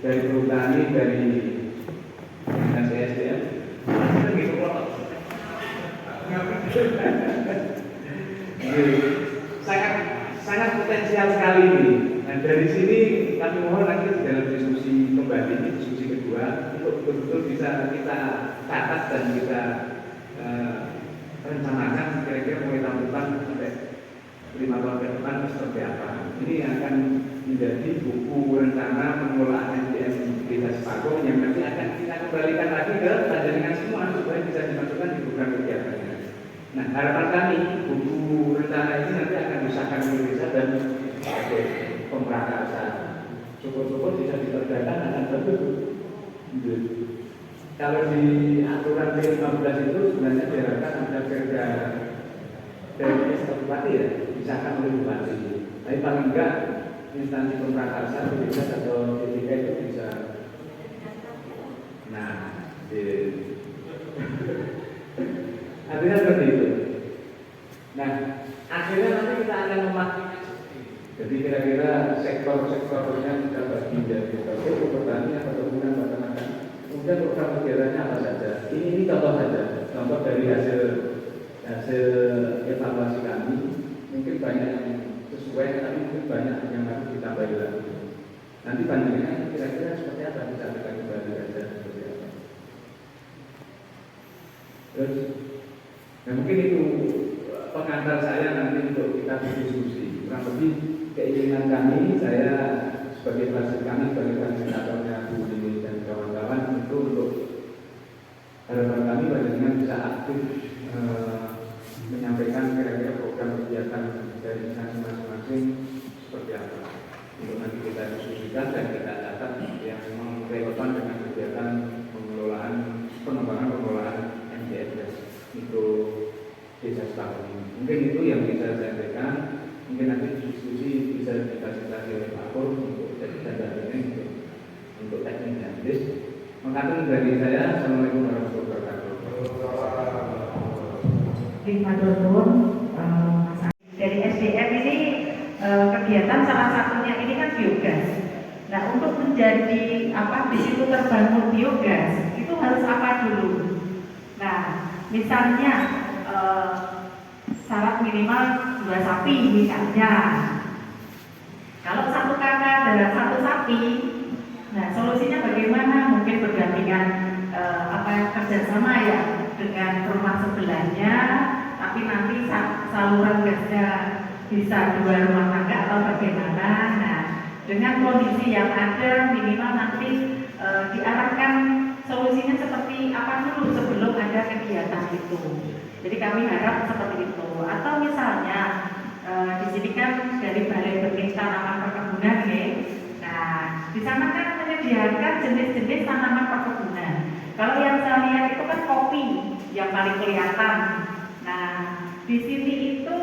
dari perhutani, dari dinas SDM, kita gitu kok. Sangat potensial sekali ini. Nah dari sini kami mohon nanti dalam diskusi kembali, diskusi kedua, untuk betul-betul bisa kita catat dan kita rencanakan kira-kira mulai tahun depan sampai 5 tahun ke depan seperti apa. Ini akan menjadi buku rencana pengelolaan SDM Desa Sepago yang nanti akan kita kembalikan lagi ke Panjenengan semua supaya bisa dimasukkan di program kegiatannya. Nah harapan kami buku rencana ini nanti akan disahkan oleh desa dan sebagai pemrakarsa. Syukur-syukur bisa dikerjakan akan bagus. Kalau di aturan P15 itu sebenarnya diharapkan ada kerja dari Bupati ya, disahkan oleh Bupati. Tapi paling enggak instansi pemrakarsa bisa atau DPK itu bisa. Nah, artinya seperti itu. Nah, akhirnya nanti kita akan memakai. Jadi kira-kira sektor-sektornya kita bagi menjadi pertanian, perkebunan, peternakan. Kemudian program kegiatannya apa saja? Ini contoh saja, contoh dari hasil evaluasi kami. Mungkin banyak yang sesuai, tapi mungkin banyak yang harus ditambahi lagi. Nanti panjenengan kira-kira seperti apa bisa kita kembali saja seperti apa. Terus, nah mungkin itu pengantar saya nanti untuk kita berdiskusi. Kurang lebih keinginan kami, saya sebagai fasilitatornya Bu Lili dan kawan-kawan itu untuk harapan kami bagaimana bisa aktif menyampaikan kira-kira program kegiatan dari instansi masing-masing seperti apa. Untuk nanti kita diskusikan dan kita catat yang memang relevan dengan kegiatan pengembangan pengelolaan MDS itu desa setahun ini. Mungkin itu yang bisa saya sampaikan. Mungkin nanti diskusi bisa difasilitasi oleh Pak Pur untuk jadi ini untuk teknik dan bis. Mengatakan dari saya, Assalamualaikum warahmatullahi wabarakatuh. Dari SDM ini kegiatan salah satunya ini kan biogas. Nah, untuk menjadi di situ terbangun biogas itu harus apa dulu? Nah, misalnya syarat minimal 2 sapi misalnya. Kalau 1 kakak dan 1 sapi, nah solusinya bagaimana? Mungkin berdampingan kerjasama ya dengan rumah sebelahnya, tapi nanti saluran gasnya bisa 2 rumah tangga atau bagaimana. Nah, dengan kondisi yang ada minimal nanti diarahkan solusinya seperti apa dulu sebelum ada kegiatan itu. Jadi kami harap seperti itu. Atau misalnya di sini kan dari Balai Benih Tanaman Perkebunan ya. Nah, di sana kan menyediakan jenis-jenis tanaman perkebunan. Kalau yang saya lihat itu kan kopi yang paling kelihatan. Nah, di sini itu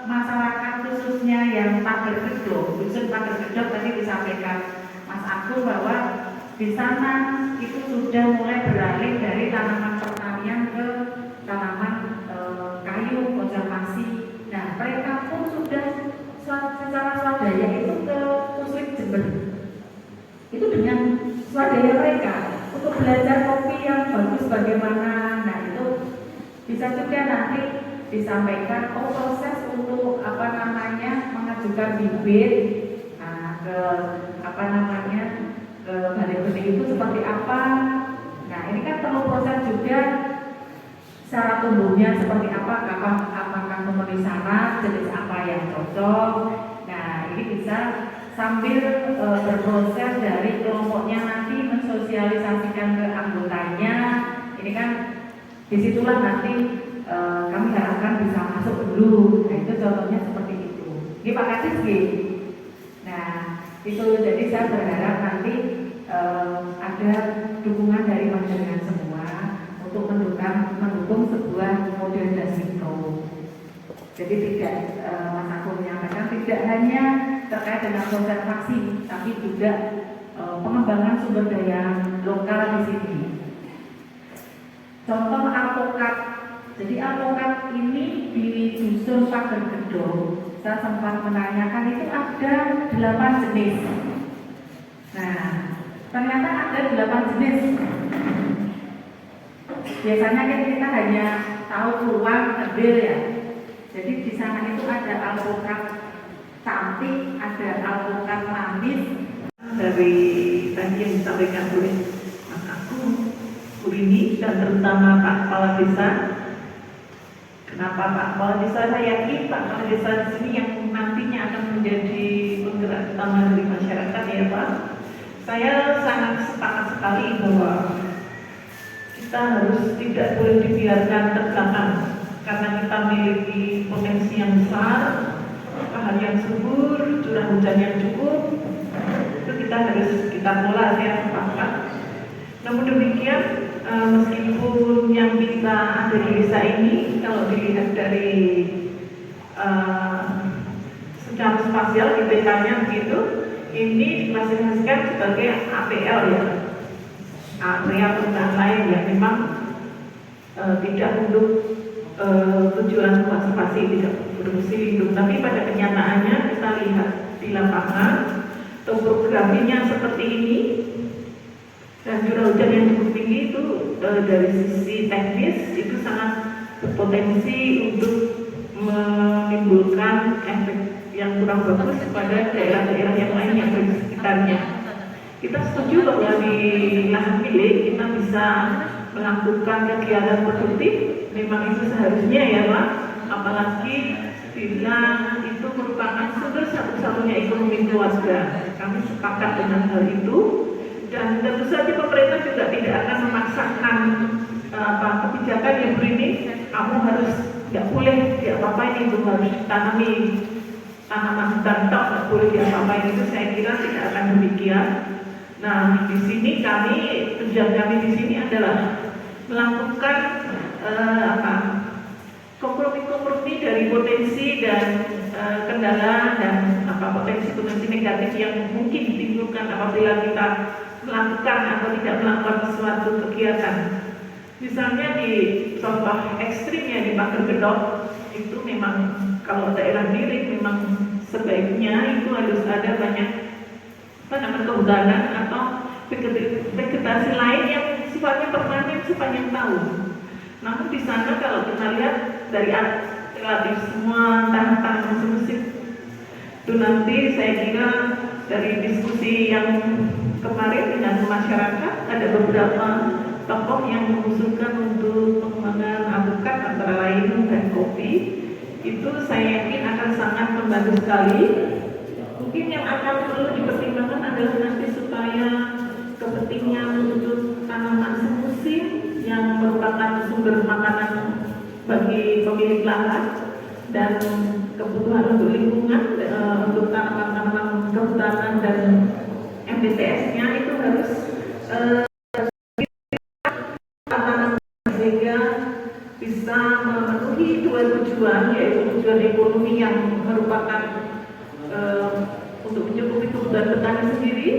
masyarakat khususnya yang Pager Gedok, dusun Pager Gedok tadi disampaikan Mas Agung bahwa di sana itu sudah mulai beralih dari tanaman pertanian ke tanaman kayu konservasi. Nah, mereka pun sudah secara swadaya itu ke Puslit Jember. Itu dengan swadaya mereka untuk belajar kopi yang bagus bagaimana. Nah, itu bisa juga nanti disampaikan proses untuk mengajukan bibit ke ke Balai Benih itu seperti apa. Nah, ini kan perlu proses juga cara tumbuhnya seperti apa, apakah memenuhi syarat, jenis apa yang cocok. Nah, ini bisa sambil berproses dari kelompoknya nanti mensosialisasikan ke anggotanya. Ini kan disitulah nanti kami harapkan bisa masuk dulu. Nah, itu contohnya seperti itu. Ini Pak Kadis G. Nah, itu jadi saya berharap nanti ada dukungan dari panjenengan semua untuk mendukung sebuah model dasmikro. Jadi tidak Mas Agung menyampaikan tidak hanya terkait dengan konservasi, tapi juga pengembangan sumber daya lokal di sini. Contoh alpukat. Jadi alpukat ini di dusun Pager Gedok, saya sempat menanyakan itu ada 8 jenis. Nah, ternyata ada 8 jenis. Biasanya kan kita hanya tahu peluang kerdil ya. Jadi di sana itu ada alpukat cantik, ada alpukat manis. Dari tadi yang disampaikan oleh Mas Agung, Bu Rini, dan terutama Pak Kepala Desa. Kenapa Pak Kepala Desa? Saya yakin Pak Kepala Desa di sini yang nantinya akan menjadi penggerak utama dari masyarakat ya Pak. Saya sangat sepakat sekali bahwa kita harus tidak boleh dibiarkan terbelakang karena kita memiliki potensi yang besar, lahan yang subur, curah hujan yang cukup. Itu kita harus kita kelola, saya sepakat. Namun demikian, meskipun yang bisa ada di desa ini, kalau dilihat dari secara spasial di petanya begitu, ini diklasifikasikan sebagai APL ya, area penggunaan lain yang memang tidak untuk tujuan konservasi, tidak berfungsi lindung. Tapi pada kenyataannya kita lihat di lapangan topografinya seperti ini dan curah hujan yang cukup tinggi itu dari sisi teknis itu sangat berpotensi untuk menimbulkan efek yang kurang bagus kepada daerah-daerah yang lain yang di sekitarnya. Kita setuju bahwa di lahan milik kita bisa melakukan kegiatan produktif, memang itu seharusnya ya Pak, apalagi bila itu merupakan sumber satu-satunya ekonomi keluarga. Kami sepakat dengan hal itu, dan tentu saja pemerintah juga tidak akan memaksakan kebijakan yang begini, kamu harus nggak boleh diapa-apain itu, harus tanami tanaman hutan tok, nggak boleh diapa-apain itu. Saya kira tidak akan demikian. Nah, di sini tujuan kami di sini adalah melakukan kompromi-kompromi dari potensi dan kendala dan potensi-potensi negatif yang mungkin ditimbulkan apabila kita melakukan atau tidak melakukan suatu kegiatan. Misalnya di contoh ekstrimnya di Pager Gedok itu memang kalau daerah miring memang sebaiknya itu harus ada banyak tanaman kehutanan atau vegetasi lain yang sifatnya permanen sepanjang tahun. Namun di sana kalau kita lihat dari relatif semua tanah-tanah musim itu nanti saya kira dari diskusi yang kemarin dengan masyarakat ada beberapa tokoh yang mengusulkan untuk pengembangan alpukat antara lain dan kopi. Itu saya yakin akan sangat membantu sekali. Mungkin yang akan perlu dipertimbangkan adalah nanti supaya kepentingan untuk tanaman semusim yang merupakan sumber makanan bagi pemilik lahan dan kebutuhan untuk lingkungan, untuk tanaman-tanaman kehutanan dan MDTS-nya itu harus sehingga bisa memenuhi dua tujuan, yaitu tujuan ekonomi yang merupakan untuk mencukupi kebutuhan petani sendiri,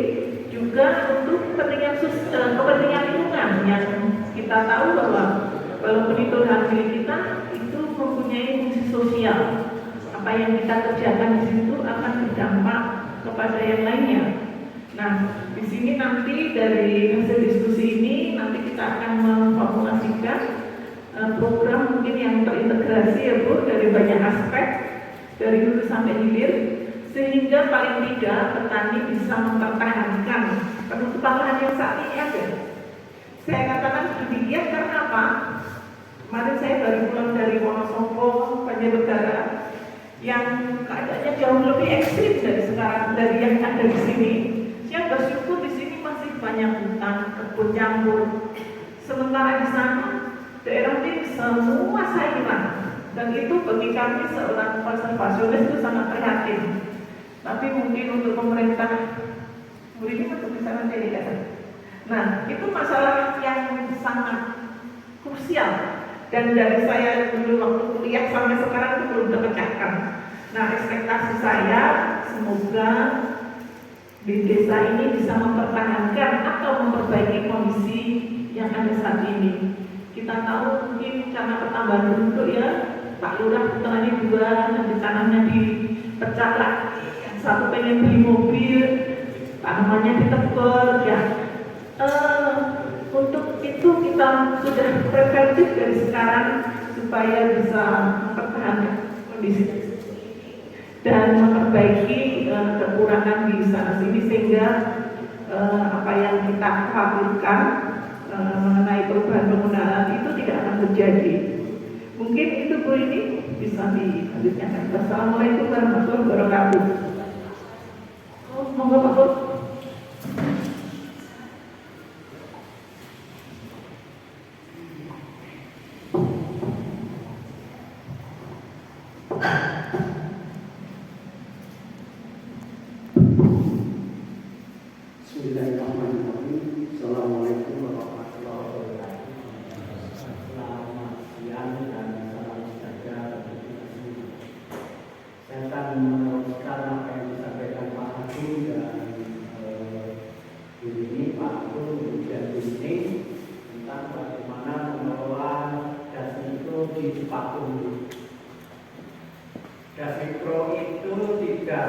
juga untuk kepentingan lingkungan yang kita tahu bahwa walaupun itu hak milik kita itu mempunyai fungsi sosial. Apa yang kita kerjakan di situ akan berdampak kepada yang lainnya. Nah, di sini nanti dari hasil diskusi ini nanti kita akan memformulasikan program mungkin yang terintegrasi ya Bu, dari banyak aspek dari hulu sampai hilir, sehingga paling tidak petani bisa mempertahankan penutupan lahan yang saat ini ada. Saya katakan demikian karena apa? Kemarin saya baru pulang dari Wonosobo, Banjarnegara, yang keadaannya jauh lebih ekstrim dari sekarang, dari yang ada di sini. Saya bersyukur di sini masih banyak hutan, kebun campur. Sementara di sana daerah ini semua sayuran, dan itu bagi kami seorang konservasionis itu sangat prihatin. Tapi mungkin untuk pemerintah, ini untuk bisa nanti dikatakan. Nah, itu masalah yang sangat krusial. Dan dari saya dulu waktu kuliah sampai sekarang itu belum terpecahkan. Nah, ekspektasi saya semoga di desa ini bisa mempertahankan atau memperbaiki kondisi yang ada saat ini. Kita tahu mungkin karena pertambahan penduduk ya, Pak Lurah putranya 2, nanti tanahnya dipecah lagi. Yang satu pengen beli mobil, tanamannya ditegur ya. Untuk itu kita sudah preventif dari sekarang supaya bisa mempertahankan kondisi dan memperbaiki kekurangan di sana sini sehingga apa yang kita khawatirkan mengenai perubahan penggunaan itu tidak akan terjadi. Mungkin itu Bu ini bisa dilanjutkan. Wassalamualaikum warahmatullahi wabarakatuh. Monggo Pak Bu. Bismillahirrahmanirrahim. Assalamualaikum warahmatullahi wabarakatuh. Selamat siang dan salam sejahtera bagi kita semua. Saya akan meneruskan apa yang disampaikan Pak Agung dan ini Pak Agung kemudian ini tentang bagaimana mengelola das mikro di Pakung. Das mikro itu tidak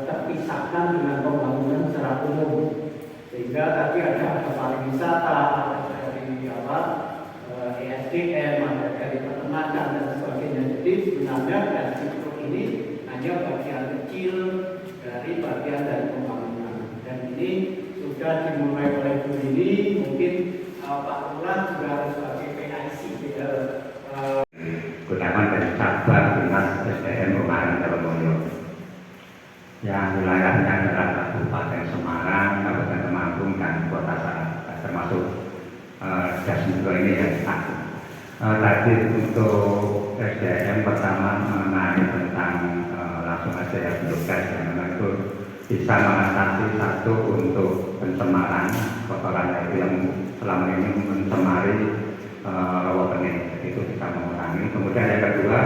terpisahkan dengan pembangunan secara umum, sehingga tadi ada pariwisata, ada dari ESDM, ada dari peternakan dan sebagainya. Jadi sebenarnya das mikro ini hanya bagian kecil dari bagian dari pembangunan, dan ini sudah dimulai oleh Bu ini. Mungkin Pak Lurah juga harus sebagai PIC yang wilayahnya adalah Kabupaten Semarang, Kabupaten Temanggung, dan Kota Salatiga, termasuk Das Mikro ini ya. Tadi untuk SDM pertama mengenai tentang langsung aja ya biogas, yang memang itu bisa mengatasi satu untuk pencemaran kotoran itu yang selama ini mencemari rawa benih, itu bisa mengurangi. Kemudian yang kedua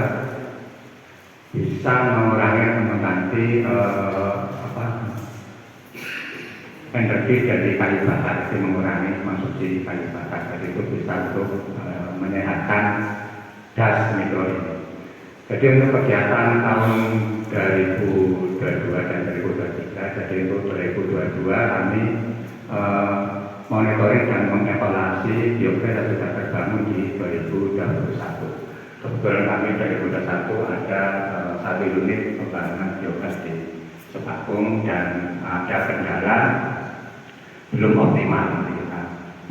bisa mengurangi mengganti energi dari kayu bakar, jadi mengurangi konsumsi kayu bakar, jadi itu bisa untuk menyehatkan Das Mikro ini. Jadi untuk kegiatan tahun 2022 dan 2023, jadi untuk 2022 kami monitoring dan mengevaluasi biogas yang sudah terbangun di 2021. Kebetulan kami 2021 ada 1 unit pembangunan biogas di Sepakung dan ada kendala belum optimal, kita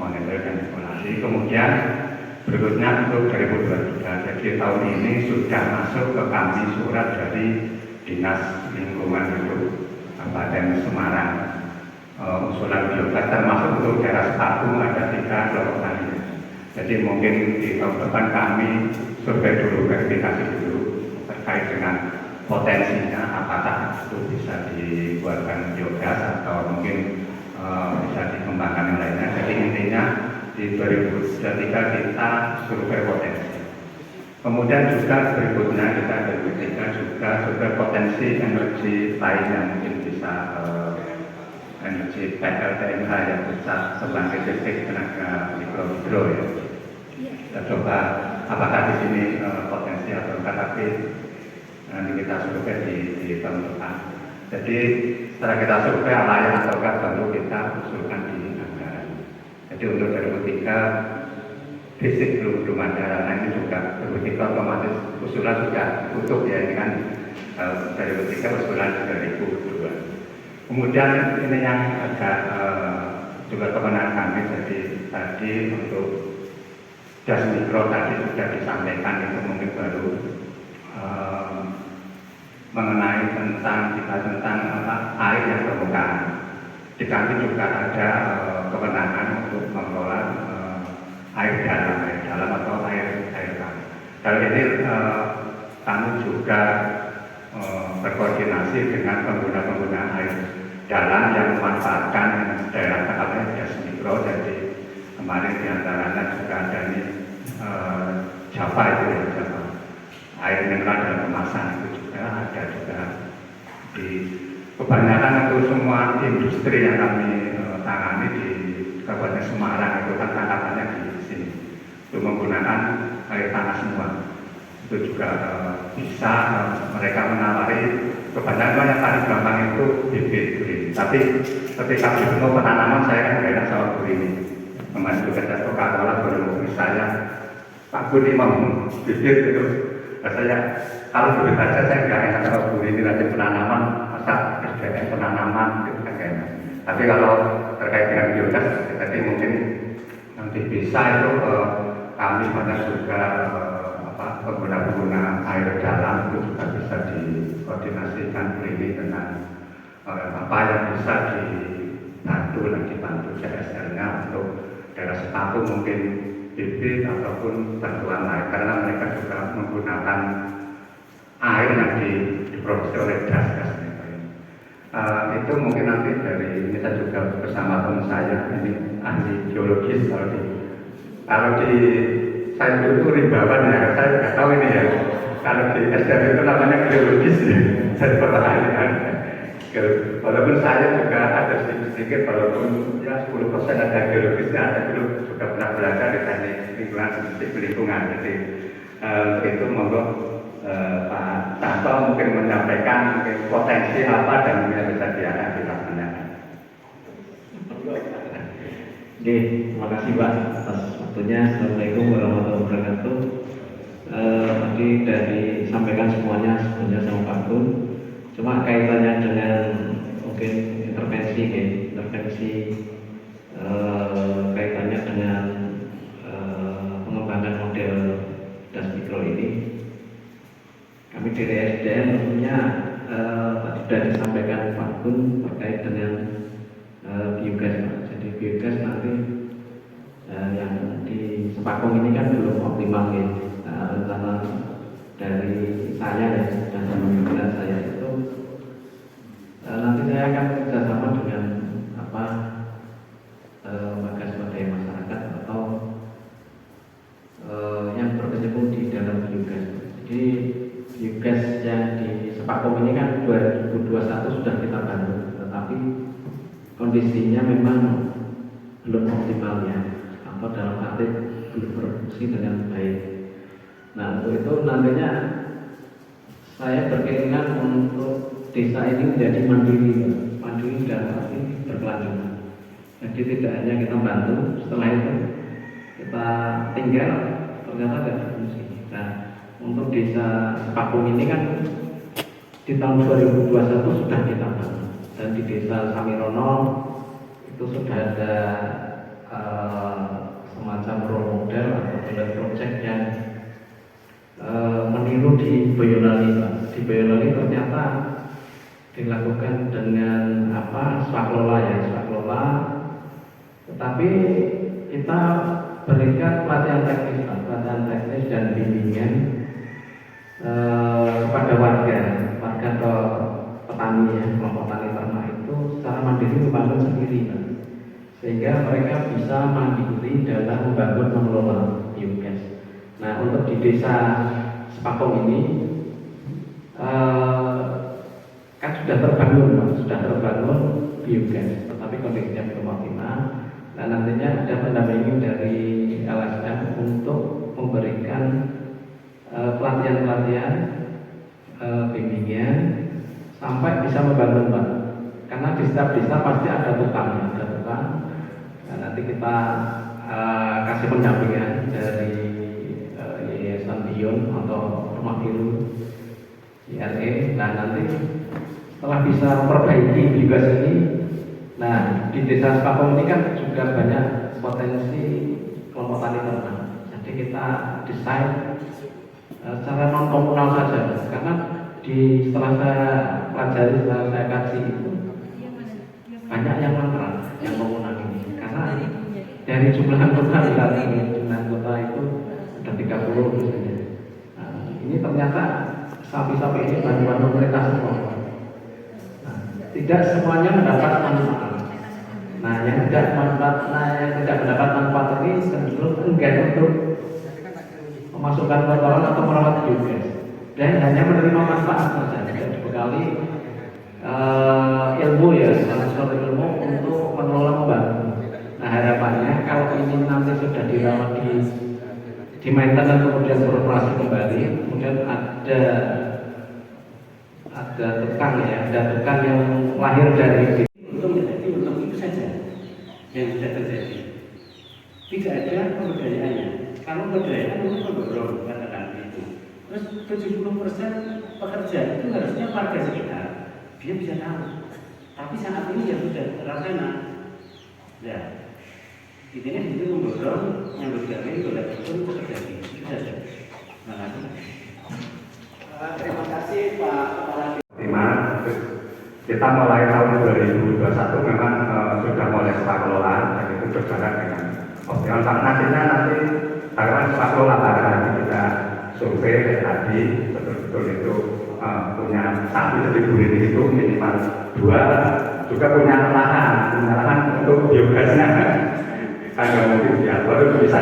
monitor dan evaluasi. Kemudian berikutnya untuk 2023, jadi tahun ini sudah masuk ke kami surat dari Dinas Lingkungan Hidup Kabupaten Semarang, usulan biogas termasuk untuk daerah Sepakung ada 3 kelompok tani. Jadi mungkin di tahun depan kami survei dulu, verifikasi dulu terkait dengan potensinya, apakah itu bisa dibuatkan biogas atau mungkin bisa dikembangkan yang lainnya. Jadi intinya di 2023 kita survei potensi. Kemudian juga berikutnya kita 2023 juga survei potensi energi lain yang mungkin bisa energi PLTMH yang bisa sebagai titik tenaga mikro ya. Kita coba apakah di sini potensi atau enggak, tapi nanti kita survei di tahun depan. Jadi setelah kita survei layak atau enggak baru kita usulkan di anggaran. Jadi untuk 2003 fisik belum ada, nah ini juga 2003 otomatis usulan sudah utuh ya, ini kan 2003 usulan 2002. Kemudian ini yang agak juga kebenaran kami, jadi tadi untuk Das Mikro tadi sudah disampaikan, itu mungkin baru mengenai tentang air yang permukaan. Di kami juga ada kewenangan untuk mengelola air dalam atau air kali. Kali ini kami juga berkoordinasi dengan pengguna air dalam yang memanfaatkan daerah tengahnya Das Mikro. Jadi kemarin diantaranya juga ada ini Java itu ya, Java air mineral dan kemasan itu juga ada juga di kebanyakan itu semua industri yang kami tangani di Kabupaten Semarang itu kan tangkapannya di sini itu menggunakan air tanah semua. Itu juga bisa mereka menawari kebanyakan yang paling gampang itu bibit kuring. Tapi ketika mau penanaman saya kan beda sama kuring. Kemarin juga saya Coca-Cola baru saya Pak Budi mau bibit itu, saya kalau begitu saja saya nggak enak kalau kuring ini rajin penanaman, masa SDM penanaman gitu kan kayaknya. Tapi kalau terkait dengan biogas, jadi mungkin nanti bisa itu kami banyak juga pengguna air dalam itu juga bisa dikoordinasikan ini dengan apa yang bisa dibantu CSR-nya untuk daerah Sepakung mungkin bibit ataupun bantuan lain, karena mereka juga menggunakan air yang diproduksi oleh das itu mungkin nanti dari ini saya juga bersama teman saya ini ahli geologis, kalau di saya dulu rimbawan ya, saya nggak tahu ini ya, kalau di SDM itu namanya geologis ya, saya pertanyaan kan. Walaupun saya juga ada sedikit walaupun ya 10% ada geologisnya, ada dulu juga pernah belajar di teknik lingkungan seperti lingkungan. Jadi itu monggo Pak Tanto mungkin menyampaikan mungkin potensi apa dan mungkin bisa diakan dilaksanakan. Oke, terima kasih Pak atas waktunya. Assalamualaikum warahmatullahi wabarakatuh. Tadi dari sampaikan semuanya sebenarnya sama Pak Gun. Cuma kaitannya dengan mungkin intervensi kaitannya dengan pengembangan model Das Mikro ini. Kami dari SDM tentunya tadi sudah disampaikan Pak Gun terkait dengan biogas, Pak. Jadi biogas nanti yang di Sepakung ini kan belum optimal ya. Rencana dari saya ya dan pemikiran saya itu nanti saya akan kerjasama dengan lembaga swadaya masyarakat atau yang berkecimpung di dalam biogas. Jadi biogas yang di Sepakung ini kan 2021 sudah kita bantu, tetapi kondisinya memang belum optimal ya, atau dalam arti belum berfungsi dengan baik. Nah, untuk itu nantinya saya berkeinginan untuk desa ini menjadi mandiri dalam arti berkelanjutan. Jadi tidak hanya kita bantu, setelah itu kita tinggal ternyata tidak berfungsi. Nah, untuk desa Sepakung ini kan di tahun 2021 sudah kita bantu, dan di desa Samirono itu sudah ada semacam role model atau pilot project yang meniru di Boyolali, Pak. Di Boyolali ternyata dilakukan dengan swaklola ya, swaklola. Tetapi kita berikan pelatihan teknis dan bimbingan kepada warga atau petani ya, kelompok tani ternak itu secara mandiri membangun sendiri, Pak. Sehingga mereka bisa mandiri dalam membangun mengelola biogas. Nah, untuk di desa Sepakung ini kan sudah terbangun biogas, tetapi kondisinya belum optimal. Nah, nantinya ada pendampingan dari LSM untuk memberikan pelatihan bimbingan sampai bisa membangun, Pak. Karena di setiap desa pasti ada tukang. Nah, nanti kita kasih pendampingan dari Yayasan Dion atau Rumah Biru IRE. Nah, nanti setelah bisa memperbaiki biogas ini, nah di desa Sepakung ini kan juga banyak potensi kelompok tani ternak. Jadi kita desain secara non komunal saja, karena setelah saya pelajari, setelah saya kaji itu banyak yang mangkrak yang komunal ini, karena dari jumlah anggota itu sudah 30 misalnya. Nah, ini ternyata sapi-sapi ini bantuan pemerintah semua. Nah, tidak semuanya mendapat manfaat. Nah, yang tidak mendapat manfaat ini cenderung enggan untuk memasukkan kotoran atau merawat biogas, dan hanya menerima manfaat saja, tidak dibekali ilmu ya, suatu ilmu untuk mengelola membangun. Nah, harapannya kalau ini nanti sudah dirawat di maintenance dan kemudian beroperasi kembali, kemudian ada tukang yang lahir dari untuk itu saja yang sudah terjadi. Tidak ada pemberdayaannya. Kalau pemberdayaan itu mendorong katakan itu. Terus 70% pekerja itu harusnya warga sekitar, dia bisa tahu. Tapi saat ini ya sudah terlaksana. Ya, intinya itu mendorong yang berjalan oleh itu terjadi. Itu saja. Terima kasih. Terima kasih Pak Kepala. Kita mulai tahun 2021 memang sudah mulai swaklola, dan itu berjalan dengan optimal. Nantinya karena swaklola barang kita survei tadi betul-betul itu punya satu distribusi itu minimal 2, juga punya lahan untuk biogasnya. Agak mungkin ya, baru bisa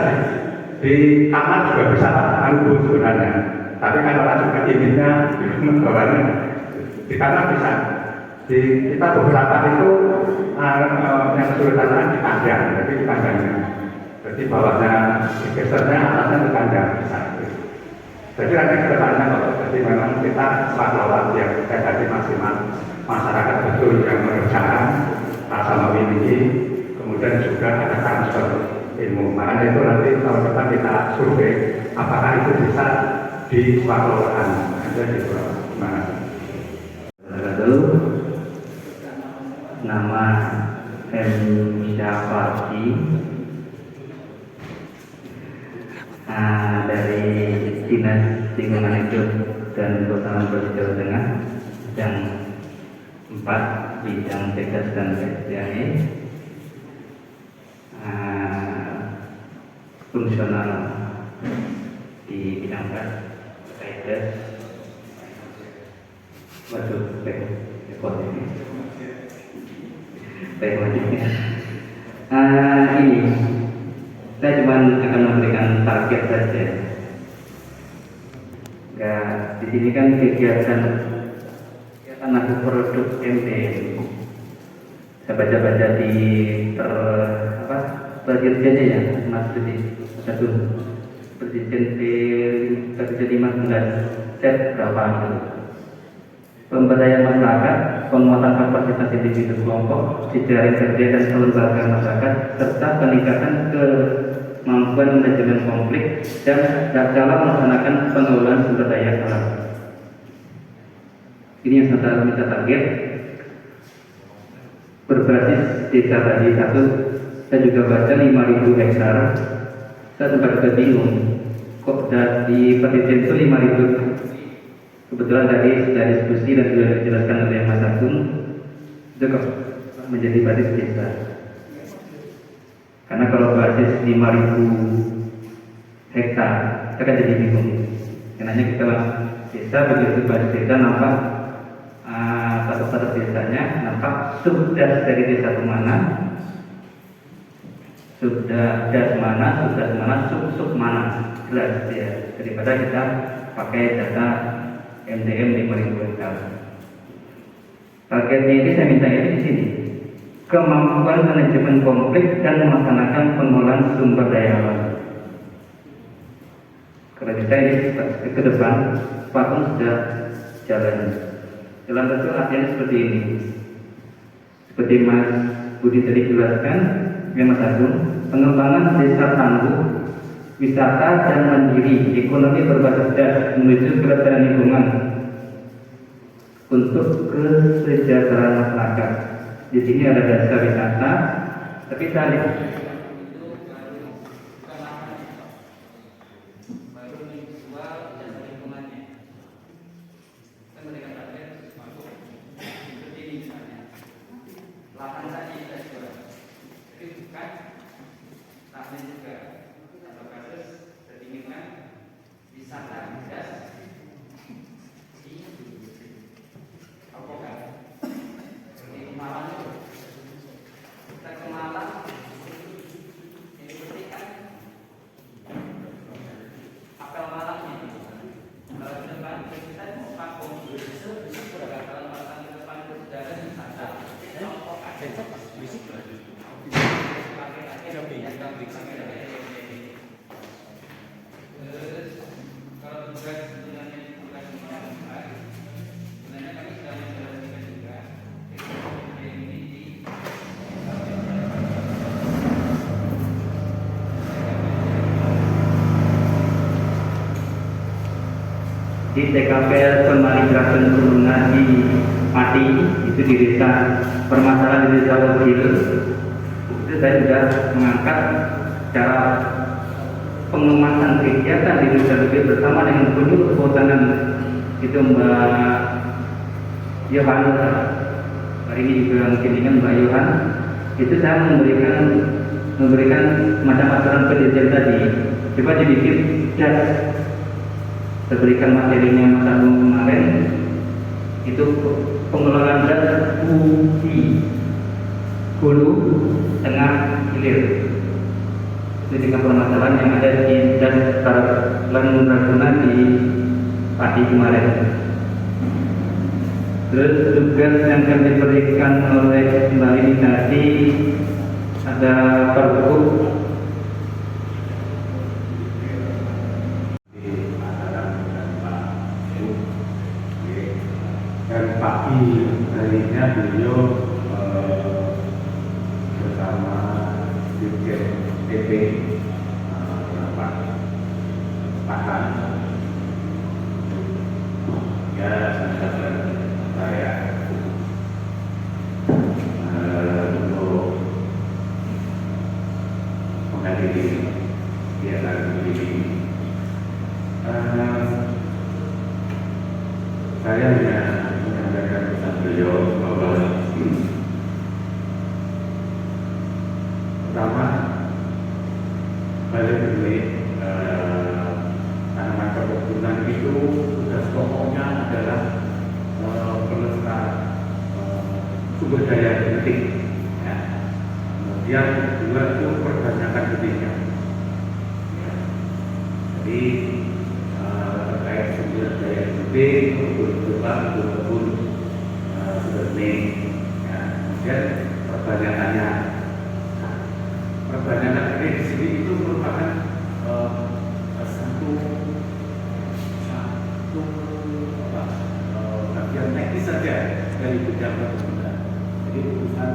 di taman juga bisa anggur sebenarnya. Tapi kalau juga inginnya bawahnya di taman bisa. Kita beberapa itu yang kesulitan di kandang, jadi di kandangnya. Jadi bawahnya digesernya, atasnya di kandang bisa. Jadi nanti kedepannya kalau jadi memang kita swaklola yang tadi maksimal masyarakat betul yang mengerjakan sama ini, kemudian juga ada transfer ilmu. Makanya itu nanti tahun depan kita survei apakah itu bisa di swaklolaan. Jadi nama M. Syafaqi dari Dinas Lingkungan Hidup dan Kehutanan Provinsi Jawa Tengah yang 4 bidang tegas dan PSDAE, fungsional di bidang tegas, waduh, repot ini. Baik, lanjutnya. Ini saya cuma akan memberikan target saja. Di sini kan kegiatan aku produk MDM. Saya baca-baca di perjanjiannya ya, Mas Budi, satu perjanjian P-15 set berapa gitu. Pemberdayaan masyarakat, penguatan kapasitas individu kelompok, jejaring kerja dan kelembagaan masyarakat, serta peningkatan kemampuan manajemen konflik dan dalam melaksanakan pengelolaan sumber daya alam. Ini yang saya minta target berbasis desa tadi satu. Saya juga baca 5.000 hektar. Saya sempat bingung kok di penelitian itu 5.000. Kebetulan tadi sudah diskusi dan sudah dijelaskan oleh Mas Agung, itu kok menjadi basis desa. Karena kalau basis 5.000 hektar, kita kan jadi bingung. Karena kita desa begitu basis desa nampak satu desanya nampak sudah dari desa kemana, sudah das mana, sub mana, jelas ya. Daripada kita pakai data MDM 5.000 hektar. Targetnya ini saya minta di sini. Kemampuan manajemen konflik dan melaksanakan pengelolaan sumber daya alam. Kalau bisa ini ke depan, patung sudah jalan. Jalan itu artinya seperti ini. Seperti Mas Budi tadi jelaskan, ya Mas Agung, pengembangan desa tangguh, wisata dan mandiri, ekonomi berbasis das menuju kelestarian lingkungan untuk kesejahteraan masyarakat. Di sini ada desa wisata, tapi tadi di TKP Pemalinggrasan Perhubungan di Pati, itu di desa permasalahan di desa Wajil, itu saya sudah mengangkat cara pengemasan kegiatan di desa Wajil bersama dengan penyuluh kehutanan itu Mbak Yohan. Hari ini juga mungkin dengan Mbak Yohan, itu saya memberikan macam aturan penelitian tadi. Coba dibikin das. Saya berikan materinya Mas Agung kemarin, itu pengelolaan das hulu, tengah, hilir. Itu dengan permasalahan yang ada di das Lan Rasuna di Pati kemarin. Terus tugas yang akan diberikan oleh Mbak ini tadi ada pergub dan pagi harinya beliau bersama Dirjen PP Pakan ya sangat saya untuk menghadiri kegiatan ini. Saya hanya menyampaikan pesan beliau bahwa sumber daya genetik. Ya. Kemudian kedua itu perbanyakan pendidikan. Ya. Jadi terkait sumber daya genetik, kebun seperti ya. Kemudian perbanyakan ini di sini itu merupakan satu bagian teknis saja dari bidang perkebunan. Jadi urusan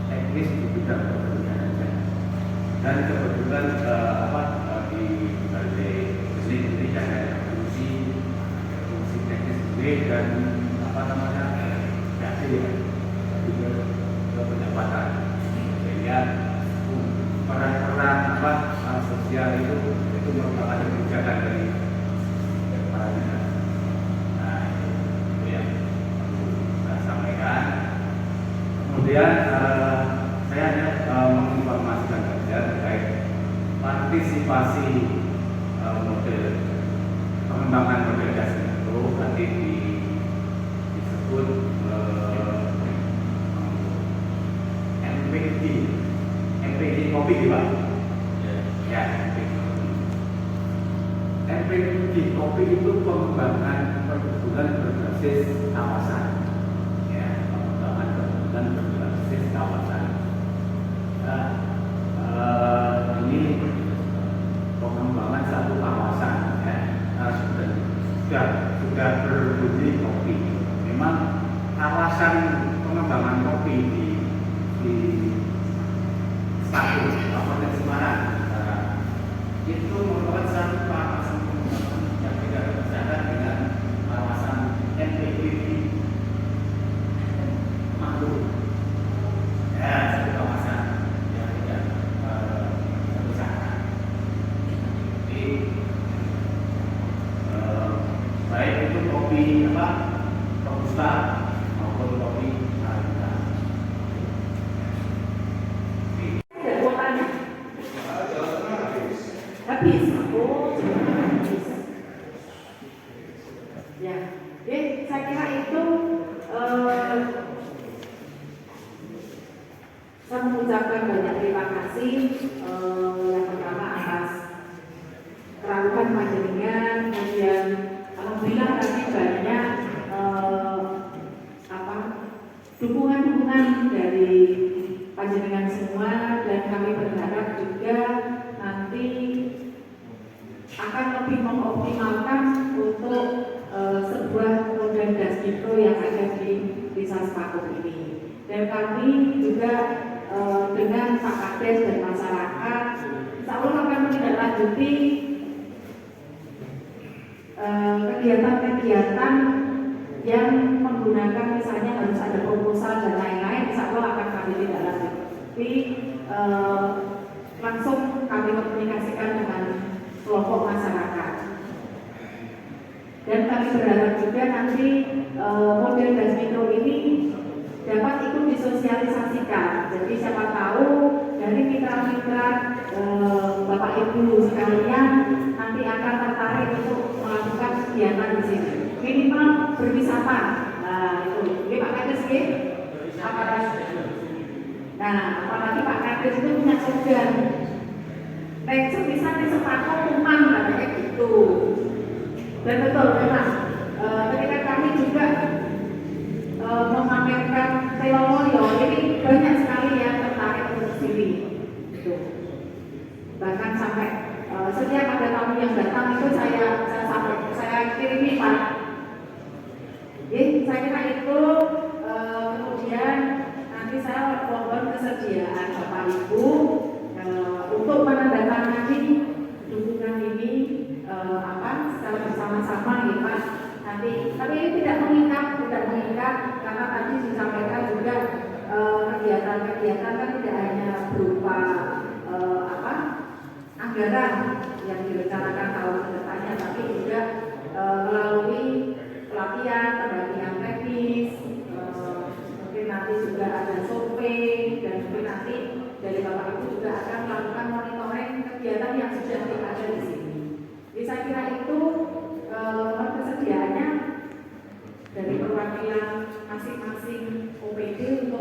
teknis di bidang perkebunan saja. Dan kebetulan di berbagai sini ada fungsi teknis ini dan juga pendapatan. Sehingga peran sosial itu merupakan kebijakan dari para negara. Nah, itu yang perlu saya sampaikan. Kemudian saya hanya menginformasikan saja terkait partisipasi model pengembangan model gas itu nanti disebut MPG kopi Pak. Ya, MPG kopi itu pengembangan perkebunan berbasis kawasan. Ya, pengembangan perkebunan berbasis kawasan. Nah, ini pengembangan satu kawasan ya, sudah berbunyi kopi. Memang kawasan pengembangan kopi di Satu Kabupaten Semarang itu merupakan satu kawasan pengembangan yang tidak berjalan dengan kawasan NPWP Makmur. Ya, satu kawasan yang tidak terpisahkan. Jadi baik itu kopi robusta maupun kopi arabica. Habis, habis. Ya, jadi saya kira itu saya mengucapkan banyak terima kasih yang pertama atas keraguan panjenengan, kemudian alhamdulillah tadi banyak dukungan-dukungan dari panjenengan semua, dan kami berharap juga nanti akan lebih mengoptimalkan untuk sebuah model gas mikro yang ada di Desa Sepakum ini. Dan kami juga dengan Pak Kades dan masyarakat insya Allah akan menindaklanjuti kegiatan-kegiatan yang menggunakan misalnya harus ada proposal dan lain-lain. Insya Allah akan kami tindaklanjuti, langsung kami komunikasikan dengan kelompok masyarakat. Dan kami berharap juga nanti model gas mikro ini dapat ikut disosialisasikan. Jadi siapa tahu dari mitra-mitra Bapak Ibu sekalian nanti akan tertarik untuk melakukan kegiatan di sini. Minimal berwisata. Nah itu, ini Pak Kades Nah, apalagi Pak Kades itu punya slogan. Lecet bisa di Sepakum Kumang katanya gitu. Dan betul memang ketika kami juga memamerkan Teoloyo, ini banyak sekali yang tertarik untuk sini. Gitu. Bahkan sampai setiap ada tamu yang datang itu saya kirimi Pak. Jadi saya kira itu kemudian nanti saya mohon kesediaan Bapak Ibu untuk menandatangani dukungan ini secara bersama-sama ya Pak. Nanti, tapi ini tidak mengikat karena tadi disampaikan juga kegiatan-kegiatan kan tidak hanya berupa anggaran yang direncanakan tahun kedepannya, tapi juga melalui pelatihan, pendampingan teknis, mungkin nanti juga ada survei, dan mungkin nanti dari Bapak Ibu juga akan melakukan monitoring kegiatan yang sudah ada di sini. Jadi saya kira itu kesediaannya dari perwakilan masing-masing OPD untuk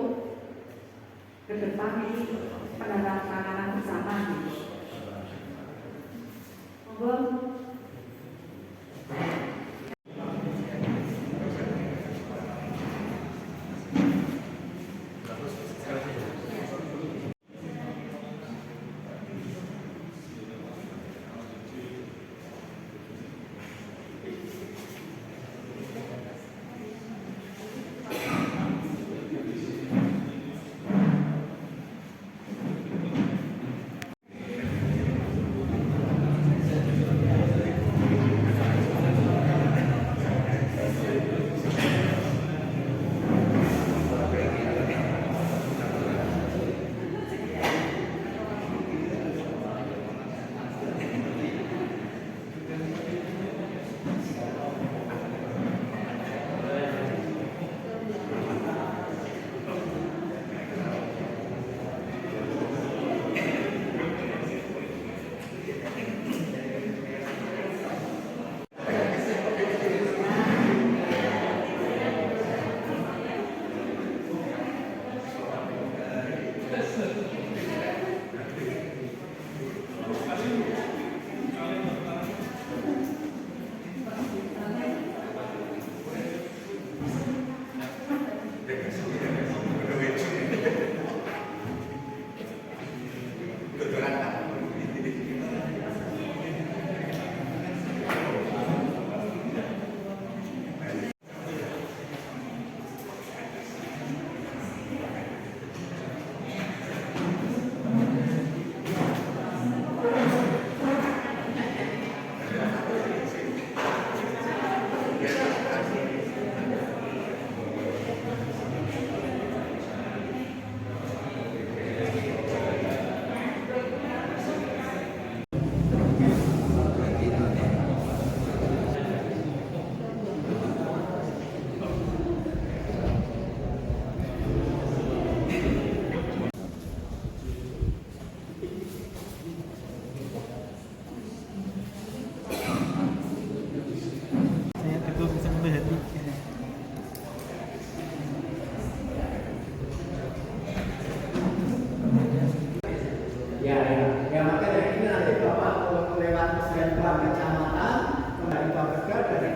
dan Kepala Kecamatan kembali bekerja dari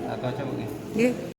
atau coba Nggih.